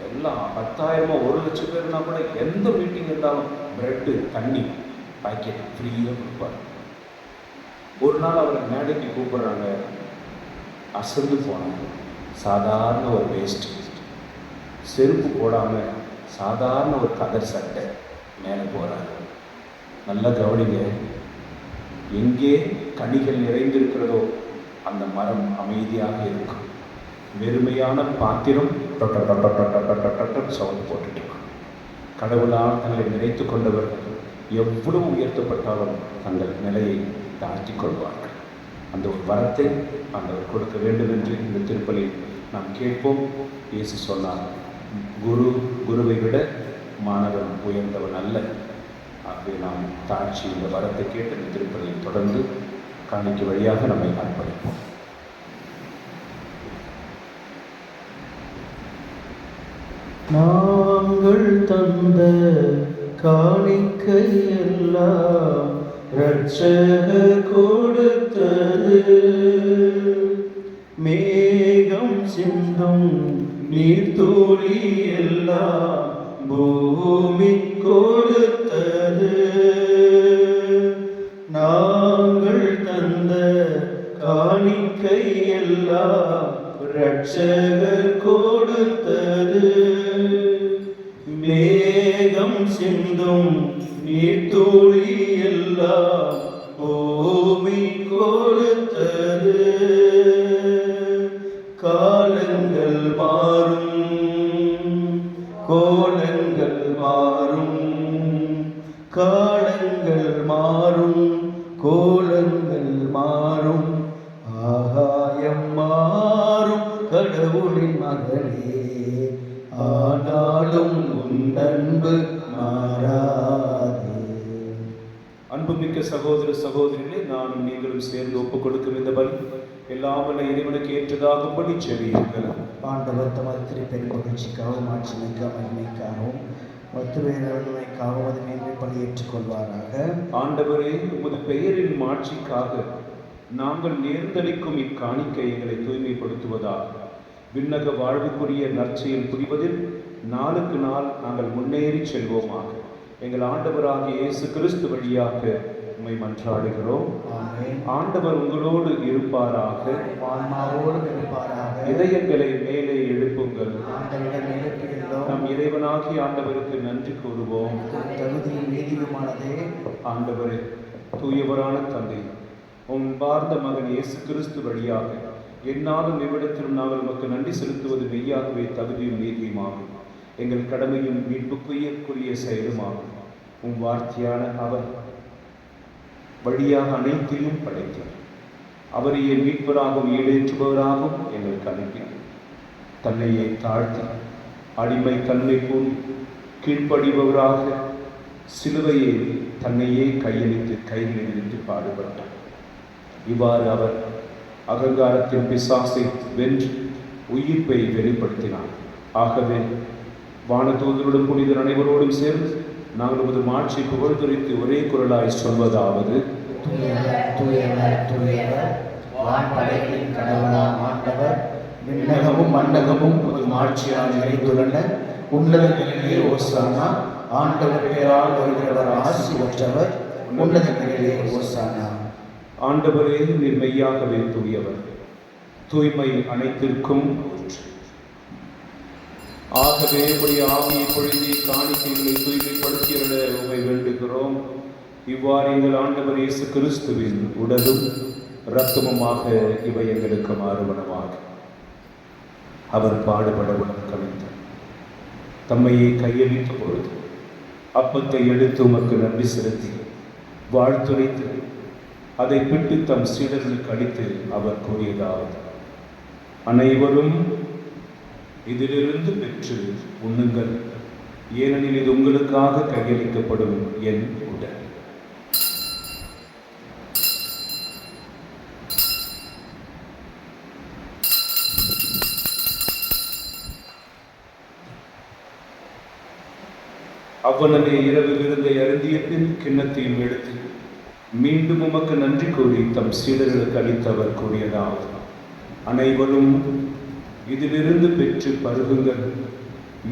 எல்லாம் 10,000 1 லட்சம் பேர்னா கூட எந்த மீட்டிங் இருந்தாலும் பிரெட்டு தண்ணி பாக்கெட் ஃப்ரீயாக கொடுப்பார். ஒரு நாள் அவரை மேடைக்கு கூப்பிடுறாங்க. அசந்து போனாங்க. சாதாரண ஒரு வேஸ்ட், செருப்பு போடாமல் சாதாரண ஒரு கதர் சட்டை மேலே போகிறாங்க. நல்லா கவனிங்க. எங்கே கனிகள் நிறைந்திருக்கிறதோ அந்த மரம் அமைதியாக இருக்கும். வெறுமையான பாத்திரம் சவுண்ட் போட்டுட்டு இருக்கும். கடவுளால் தங்களை நினைத்து கொண்டவர்கள் எவ்வளவு உயர்த்தப்பட்டாலும் தங்கள் நிலையை தாழ்த்தி கொள்வார்கள். அந்த ஒரு வரத்தை ஆண்டவர் கொடுக்க வேண்டும் என்று இந்த திருப்பலில் நாம் கேட்போம். இயேசு சொன்னார், குருவை விட மாணவன் உயர்ந்தவன் அல்ல. ஆகவே நாம் தாழ்ச்சி இந்த வரத்தை கேட்டு இந்த திருப்பலியை தொடர்ந்து காணிக்கை வழியாக நம்மை அர்ப்பணிப்போம். நாங்கள் தந்த காணிக்கை எல்லாம் இரட்சகர் கொடுத்தது. மேகம் சிந்தும் நீர்த்துளி எல்லாம் பூமி கொடுத்தது. நாங்கள் தந்த காணிக்கை எல்லாம் இரட்சகர் கொடுத்தது. சிந்தும் நீர்த்துளி எல்லாம் பூமி கொடுத்தது. காலங்கள் மாறும், கோலங்கள் மாறும், காலங்கள் மாறும், கோலங்கள் மாறும், ஆகாயம் மாறும் கடவுளின் மகளே, ஆனாலும் உன் அன்பு மாறாது. அன்புமிக்க சகோதர சகோதரிகளே, நானும் நீங்களும் சேர்ந்து ஒப்புக் கொடுக்கும் இந்த பலி எல்லாம் வல்ல இறைவனுக்கு ஏற்றதாகும்படி செவியுங்கள். ஆண்டவர் தமது திருப்பெரும் மகிழ்ச்சிக்காகவும் ஆட்சிமைக்காக மகிமைக்காகவும் மத்துவேரமைக்காகவும் அது மேன்மை பலி ஏற்றுக்கொள்வாராக. ஆண்டவரே, உமது பெயரின் மாட்சிக்காக நாங்கள் நேர்ந்தளிக்கும் இக்காணிக்கை எங்களை தூய்மைப்படுத்துவதாக விண்ணக வாழ்வுக்குரிய நற்செயல் புரிவதில் நாளுக்கு நாள் நாங்கள் முன்னேறி செல்வோமாக. எங்கள் ஆண்டவராகிய இயேசு கிறிஸ்து வழியாக உம்மை மன்றாடுகிறோம். ஆண்டவர் உங்களோடு இருப்பாராக. இதயங்களை மேலே எழுப்புங்கள். நம் இறைவனாகி ஆண்டவருக்கு நன்றி கூறுவோம். ஆண்டவரே, தூயவரான தந்தை, உன் பார்ந்த மகன் இயேசு கிறிஸ்து வழியாக என்னாலும் இவ்விடத்திலும் நாங்கள் உமக்கு நன்றி செலுத்துவது மெய்யாகவே தகுதியும் நீதியுமாகும். எங்கள் கடமையும் மீட்புக்குரிய செயலுமாகும். உன் வார்த்தையான அவர் வழியாக அனைத்தையும் படைத்தார். அவரையே மீட்பராகவும் ஈடேற்றுபவராகவும் எங்களுக்கு அனுப்பினார். தன்னையே தாழ்த்தி அடிமை தன்மை பூண்டு கீழ்ப்படிபவராக சிலுவையை தன்னையே கையளித்து கைகளில் இருந்து பாடுபட்டார். இவ்வாறு அவர் அகங்காரத்தின் பிசாசை வென்று உயிர்ப்பை வெளிப்படுத்தினார். ஆகவே வானதூதரோடும் புனிதர் அனைவரோடும் சேர்ந்து நாங்கள் உமது மாட்சி புகழ்ந்துரைத்து ஒரே குரலாய் சொல்வதாவது: விண்ணகமும் மண்டகமும் உமது மாட்சியால் நிறைந்துள்ளன. உன்னதங்களிலே ஓசானா. ஆண்டவர் பெயரால் வருகிறவர் ஆசி பெற்றவர். உன்னதங்களிலே ஓசானா. ஆண்டவரே, நீர் மெய்யாகவே தூயவர், தூய்மை அனைத்திற்கும் ஊற்று. ஆகவே உடைய ஆவியை பொழுதி காணிக்கைகளை தூய்மைப்படுத்திட உம்மை வேண்டுகிறோம். இவ்வாறு எங்கள் ஆண்டவர் இயேசு கிறிஸ்துவின் உடலும் இரத்தமுமாக இவை எங்களுக்கு மாறுவனமாக. அவர் பாடுபட உலகம் கவிழ்ந்தார். தம்மையை கையளித்த பொழுது அப்பத்தை எடுத்து உமக்கு நன்றி செலுத்தி வாழ்த்துரைத்து அதை பிட்டு தம் சீடர்களுக்கு அளித்து அவர் கூறியதாவது: அனைவரும் இதிலிருந்து பெற்று உண்ணுங்கள், ஏனெனில் இது உங்களுக்காக கையளிக்கப்படும் என் உடல். அவ்வளவே இரவு விருந்தை அருந்திய பின் கிண்ணத்தையும் எடுத்து மீண்டும் உமக்கு நன்றி கூறி தம் சீடர்களுக்கு அளித்தவர் கூறியதாவது: அனைவரும் இதிலிருந்து பெற்று பருகுங்கள்,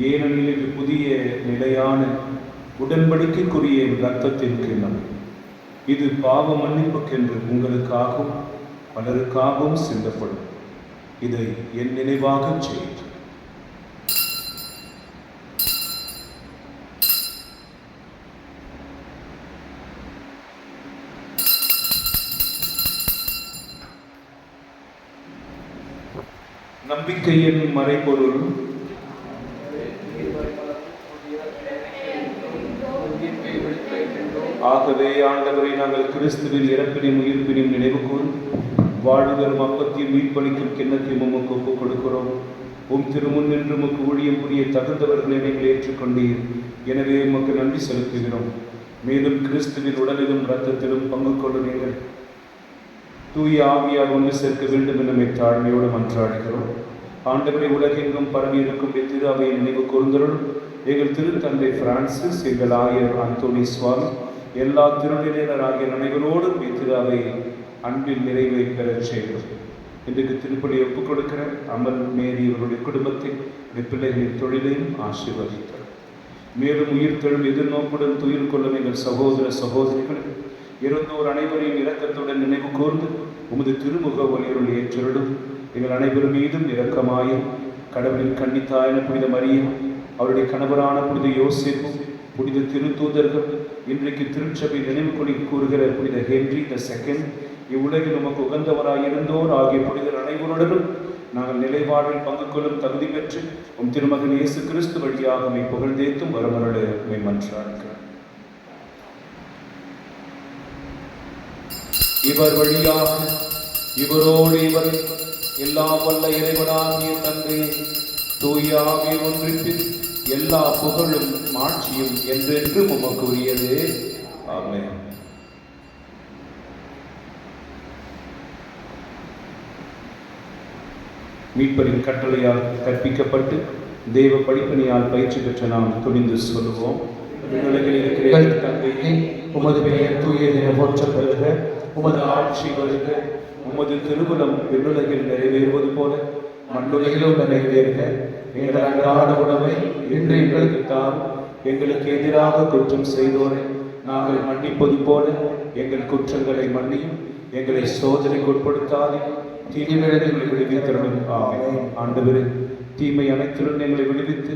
ஏனெனில் இது புதிய நிலையான உடன்படிக்கைக்குரிய இரத்தத்தின் கிண்ணம். இது பாவ மன்னிப்புக்கென்று உங்களுக்காகவும் பலருக்காகவும் சிந்தப்படும். இதை என் நினைவாக செய்யும். நம்பிக்கையின் மறைபொருள். ஆகவே ஆண்டவரை நாங்கள் கிறிஸ்துவின் இறப்பினையும் உயிர்ப்பினையும் நினைவு கூறும் வாழ்வுதரும் அப்பத்தையும் மீட்பளிக்கும் கிண்ணத்தையும் உமக்கு ஒப்புக் கொடுக்கிறோம். உம் திருமுன் நின்று உமக்கு ஊழியம் புரிய தகுந்தவர்களை நீங்கள் ஏற்றுக்கொண்டீர். எனவே உமக்கு நன்றி செலுத்துகிறோம். மேலும் கிறிஸ்துவின் உடலிலும் இரத்தத்திலும் பங்கு கொண்டு நீங்கள் தூய ஆவியால் ஒன்று சேர்க்க வேண்டும் என நம்மை தாழ்மையோடு மன்றாடுகிறோம். ஆண்டவரை உலகெங்கும் பரவி இருக்கும் திரு அவையை நினைவு கூர்ந்தருள். எங்கள் திருத்தந்தை பிரான்சிஸ், எங்கள் ஆயர் அந்தோனி சுவாமி, எல்லா திருநிலையினர் ஆகிய அனைவரோடும் திரு அவை அன்பின் நிறைவை பெறச் செய்கிறோம். இன்றைக்கு திருப்பலி ஒப்புக் கொடுக்கிற அமல் மேரி இவருடைய குடும்பத்தை பிள்ளைகளின் தொழிலையும் ஆசீர்வதித்தார். மேலும் உயிர்த்தெழும் எதிர்நோக்குடன் துயில் கொள்ளும் எங்கள் சகோதர சகோதரிகள் இருந்தோர் அனைவரையும் இரக்கத்துடன் நினைவு கூர்ந்து உமது திருமுக ஒளியுள் ஏற்றருளும். எங்கள் அனைவரும் மீதும் இரக்கமாயும் கடவுளின் கன்னித்தாயான புனித மரியும் அவருடைய கணவரான புனித யோசேப்பும் புனித திருத்தூதர்கள், இன்றைக்கு திருச்சபை நினைவு கொடி கூறுகிற புனித ஹென்றி II, இவ்வுலகில் உமக்கு உகந்தவராயிருந்தோர் ஆகிய புனிதர் அனைவருடனும் நாங்கள் நிலைவாழ்வில் பங்கு கொள்ளும் தகுதி பெற்று உம் திருமகன் இயேசு கிறிஸ்து வழியாக உம்மை புகழ்ந்தேத்தும் வரமருள உம்மை மன்றாடுகிறோம். இவர் வழியாக இவரோடு இவர் எல்லாம் வல்ல இறைவனாகிய தந்தையை தூயாவே ஒன்றிப்பில் எல்லா புகழும் மாட்சியும் என்றென்றும் உமக்கு உரியது. ஆமென். மீட்பரின் கட்டளையால் கற்பிக்கப்பட்டு தேவ படிப்பணியால் பயிற்சி பெற்ற நாம் துணிந்து சொல்லுவோம். விண்ணுலகில் இருக்கிற தந்தையே, உமது பெயர் தூயது என போற்றப் பெறுக. உமது ஆட்சி வருக. உமது திருவுளம் விண்ணுலகில் நிறைவேறுவது போல மண்ணுலகிலும் நிறைவேறுக. எங்கள் அன்றாட உணவை இன்று எங்களுக்கு தாரும். எங்களுக்கு எதிராக குற்றம் செய்தோரை நாங்கள் மன்னிப்பது போல எங்கள் குற்றங்களை மன்னியும். எங்களை சோதனைக்கு உட்படுத்தாது, தீமையிலிருந்து விடுவித்தருளும். ஆமென். ஆண்டவரே, தீமை அனைத்திலும் எங்களை விடுவித்து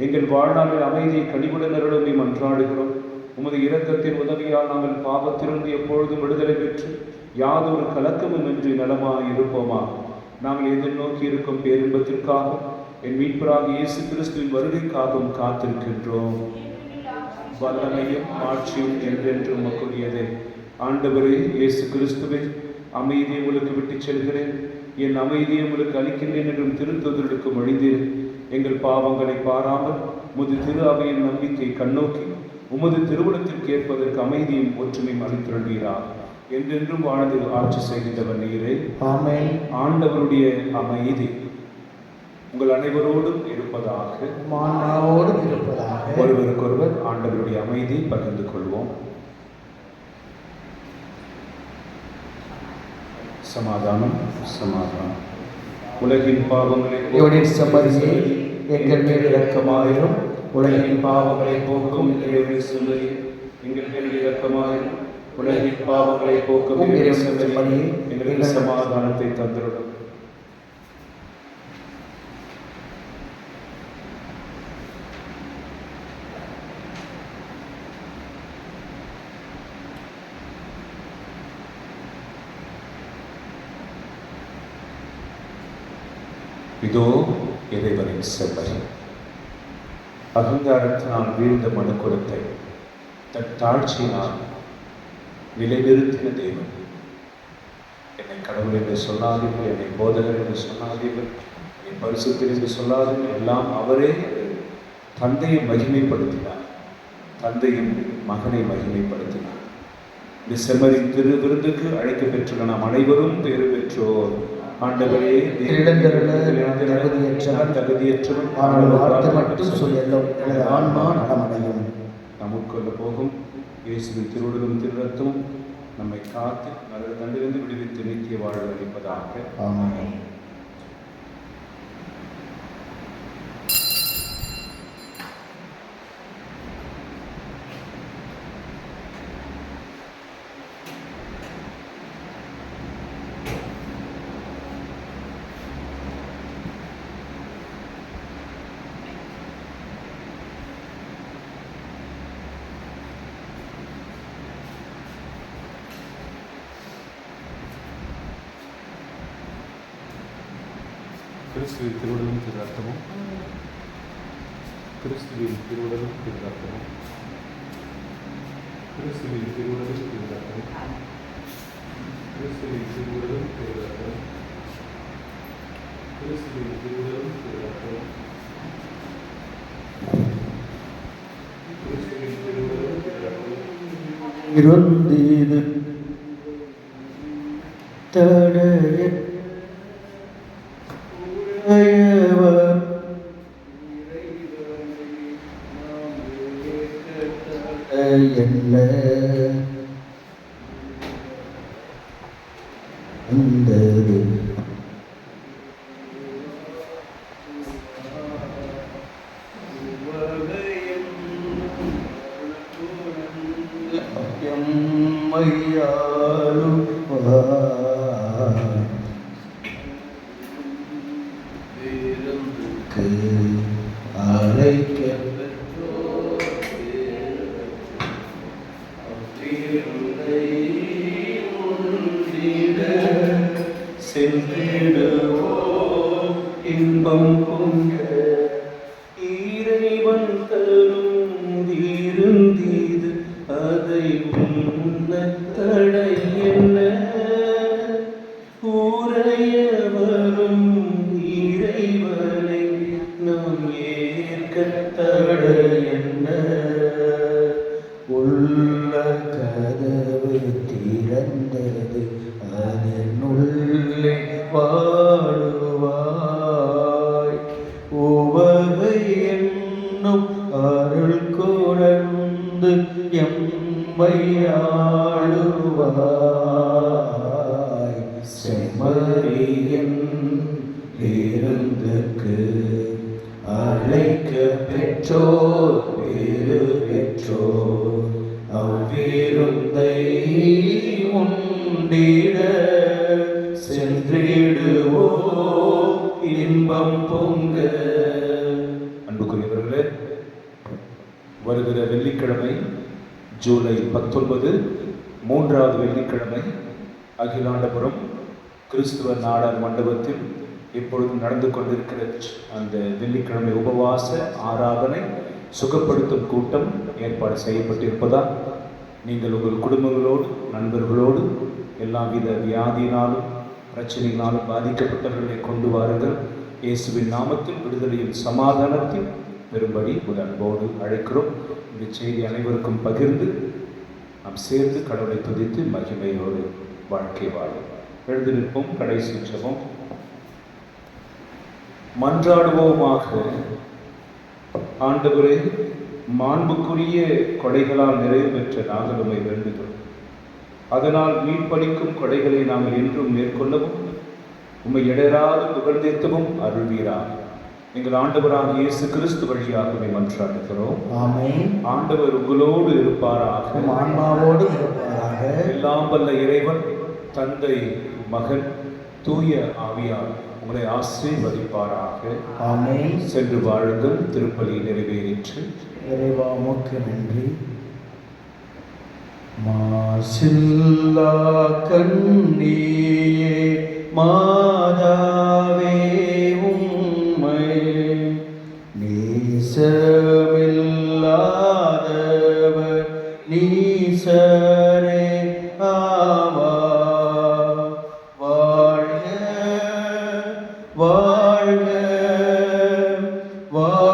எங்கள் வாழ்நாளில் அமைதியை கனிவுடன் அருளும் மன்றாடுகிறோம். உமது இரக்கத்தின் உதவியால் நாங்கள் பாவத்திலிருந்து எப்பொழுதும் விடுதலை பெற்று யாதொரு கலக்கமும் இன்றி நலமாய் இருப்போமா. நாங்கள் எதிர்நோக்கி இருக்கும் பேரின்பத்திற்காகவும் என் மீட்பராகிய இயேசு கிறிஸ்துவின் வருகைக்காகவும் காத்திருக்கின்றோம். வல்லமையும் ஆட்சியும் என்றென்று உமக்குரியதே. ஆண்டவரே இயேசு கிறிஸ்துவே, அமைதியை உங்களுக்கு விட்டுச் செல்கிறேன், என் அமைதியை உங்களுக்கு அளிக்கின்றேன் என்றும் திருத்தூதருக்கு மொழிந்தேன். எங்கள் பாவங்களை பாராமல் உமது திரு அவையின் நம்பிக்கை கண்ணோக்கி உமது திருவுளத்திற்கு ஏற்பதற்கு அமைதியும் ஒற்றுமையும் அளித்திருந்தீராக. என்றென்றும் வாழ்ந்து ஆட்சி செய்கின்றவர் நீரே. ஆமென். ஆண்டவருடைய அமைதி உங்கள் அனைவரோடும் இருப்பதாக. ஆன்மாவோடும் இருப்பதாக. ஒருவருக்கொருவர் ஆண்டவருடைய அமைதியை பகிர்ந்து கொள்வோம். சமாதானம், சமாதானம். உலகின் பாவங்களை இவனின் சம்மதியே எங்கள் மேல் இரக்கமாயிரும். உலகின் பாவங்களை போக்கும் இறைவனின் செம்மறியே எங்கள் மேல் இரக்கமாயிரும். உலகின் பாவங்களை போக்கும் இறைவனின் செம்மறியே எங்களுக்கு சமாதானத்தை தந்திருடும். இதோ இறைவனின் செம்மறி. அகங்காரத்தினால் வீழ்ந்த மனுக்குலத்தை தன் தாழ்ச்சியினால் நிலைநிறுத்தின தேவன். என்னை கடவுள் என்று சொல்லாதீர்கள், என்னை போதகர் என்று சொல்லாதீர்கள், என்னை பரிசுத்தர் என்று சொல்லாதீர்கள், எல்லாம் அவரே. தந்தையை மகிமைப்படுத்தினார், தந்தையும் மகனை மகிமைப்படுத்தினார். இந்த செம்மறின் திரு விருந்துக்கு அழைக்க பெற்றுள்ள நாம் அனைவரும் பேறு பெற்றோர். ஆண்டவரே, தகுதியற்றவன், ஆனால் வார்த்தை மட்டும் சொல்லலும் எனது ஆன்மா நலமடையும். நமக்குள்ள போகும் இயேசுவின் திருவுடலும் திருரத்தமும் நம்மை காத்து நரக தண்டிலிருந்து விடுவித்து நித்திய வாழ்வு அளிப்பதாக. ஆமென். கிறிஸ்துவின் திருவுடலும் திருரத்தமும், கிறிஸ்துவின் திருவுடலும் திருரத்தமும், கிறிஸ்துவின் திருவுடலும் திருரத்தமும், கிறிஸ்துவின் திருவுடலும் திருரத்தமும், கிறிஸ்துவின் திருவுடலும் திருரத்தமும், கிறிஸ்துவின் திருவுடலும் திருரத்தமும். இருந்தது தடைய என்ன வந்தது இறைவன் தரும் தீருந்தீது அதை உண்ண தடை என்ன? உரைய வரும் இறைவனை நாம் ஏற்க தடை என்ன? உள்ள கதவு திறந்தது அதனுள்ளே வாழுவாய். உவகை என்னும் அருள் கொணர்ந்து எம்மை ஆளுவாய். செம்மறியின் பேருந்துக்கு அழைக்க பெற்றோர் பேரு பெற்றோர் அவ்விருந்தை உண்டிட சென்றிடுவோ இன்பம் பொங்க. அன்புக்குரியவர்களே, வருகிற வெள்ளிக்கிழமை ஜூலை 19 மூன்றாவது வெள்ளிக்கிழமை அகிலாண்டபுரம் கிறிஸ்துவ நாடார் மண்டபத்தில் இப்பொழுது நடந்து கொண்டிருக்கிற அந்த வெள்ளிக்கிழமை உபவாச ஆராதனை சுகப்படுத்தும் கூட்டம் ஏற்பாடு செய்யப்பட்டிருப்பதால் நீங்கள் உங்கள் குடும்பங்களோடு நண்பர்களோடு எல்லா வித வியாதியினாலும் பிரச்சனையினாலும் பாதிக்கப்பட்டவர்களை கொண்டு வாருங்கள். இயேசுவின் நாமத்தில் விடுதலையும் சமாதானத்தையும் பெறும்படி உங்கள் அன்போடு அழைக்கிறோம். இந்த செய்தி அனைவருக்கும் பகிர்ந்து நாம் சேர்ந்து கடவுளை துதித்து மகிமையோடு வாழ்க்கை வாழும். எழுந்து நிற்போம். கடைசி ஜெபம். மன்றாடுவோமாக. ஆண்டவரே, மாண்புக்குரிய கொடைகளால் நிறைவு பெற்ற நாங்கள் உம்மை வேண்டுகிறோம். அதனால் மீட்பளிக்கும் கொடைகளை நாங்கள் என்றும் மேற்கொள்ளவும் உம்மை இடராது புகழ்ந்தேற்றவும் அருள்வீராக. எங்கள் ஆண்டவராக இயேசு கிறிஸ்து வழியாகவே மன்றாடுகிறோம். ஆமென். ஆண்டவர் உங்களோடு இருப்பாராக, ஆன்மாவோடு இருப்பாராக. எல்லாம் வல்ல இறைவன் தந்தை, மகன், தூய ஆவியார் உங்களை ஆசீர்வதிப்பாராக. ஆமென். சென்று வாழுங்கள். திருப்பலி நிறைவேறிற்று. இறைவா உமக்கு நன்றி. மாசில்லா கண்ணியே மாதாவே உம்மை நேசமில்லாதவர் நீசரே ஆவா. வாழ்க வாழ்க வாழ்க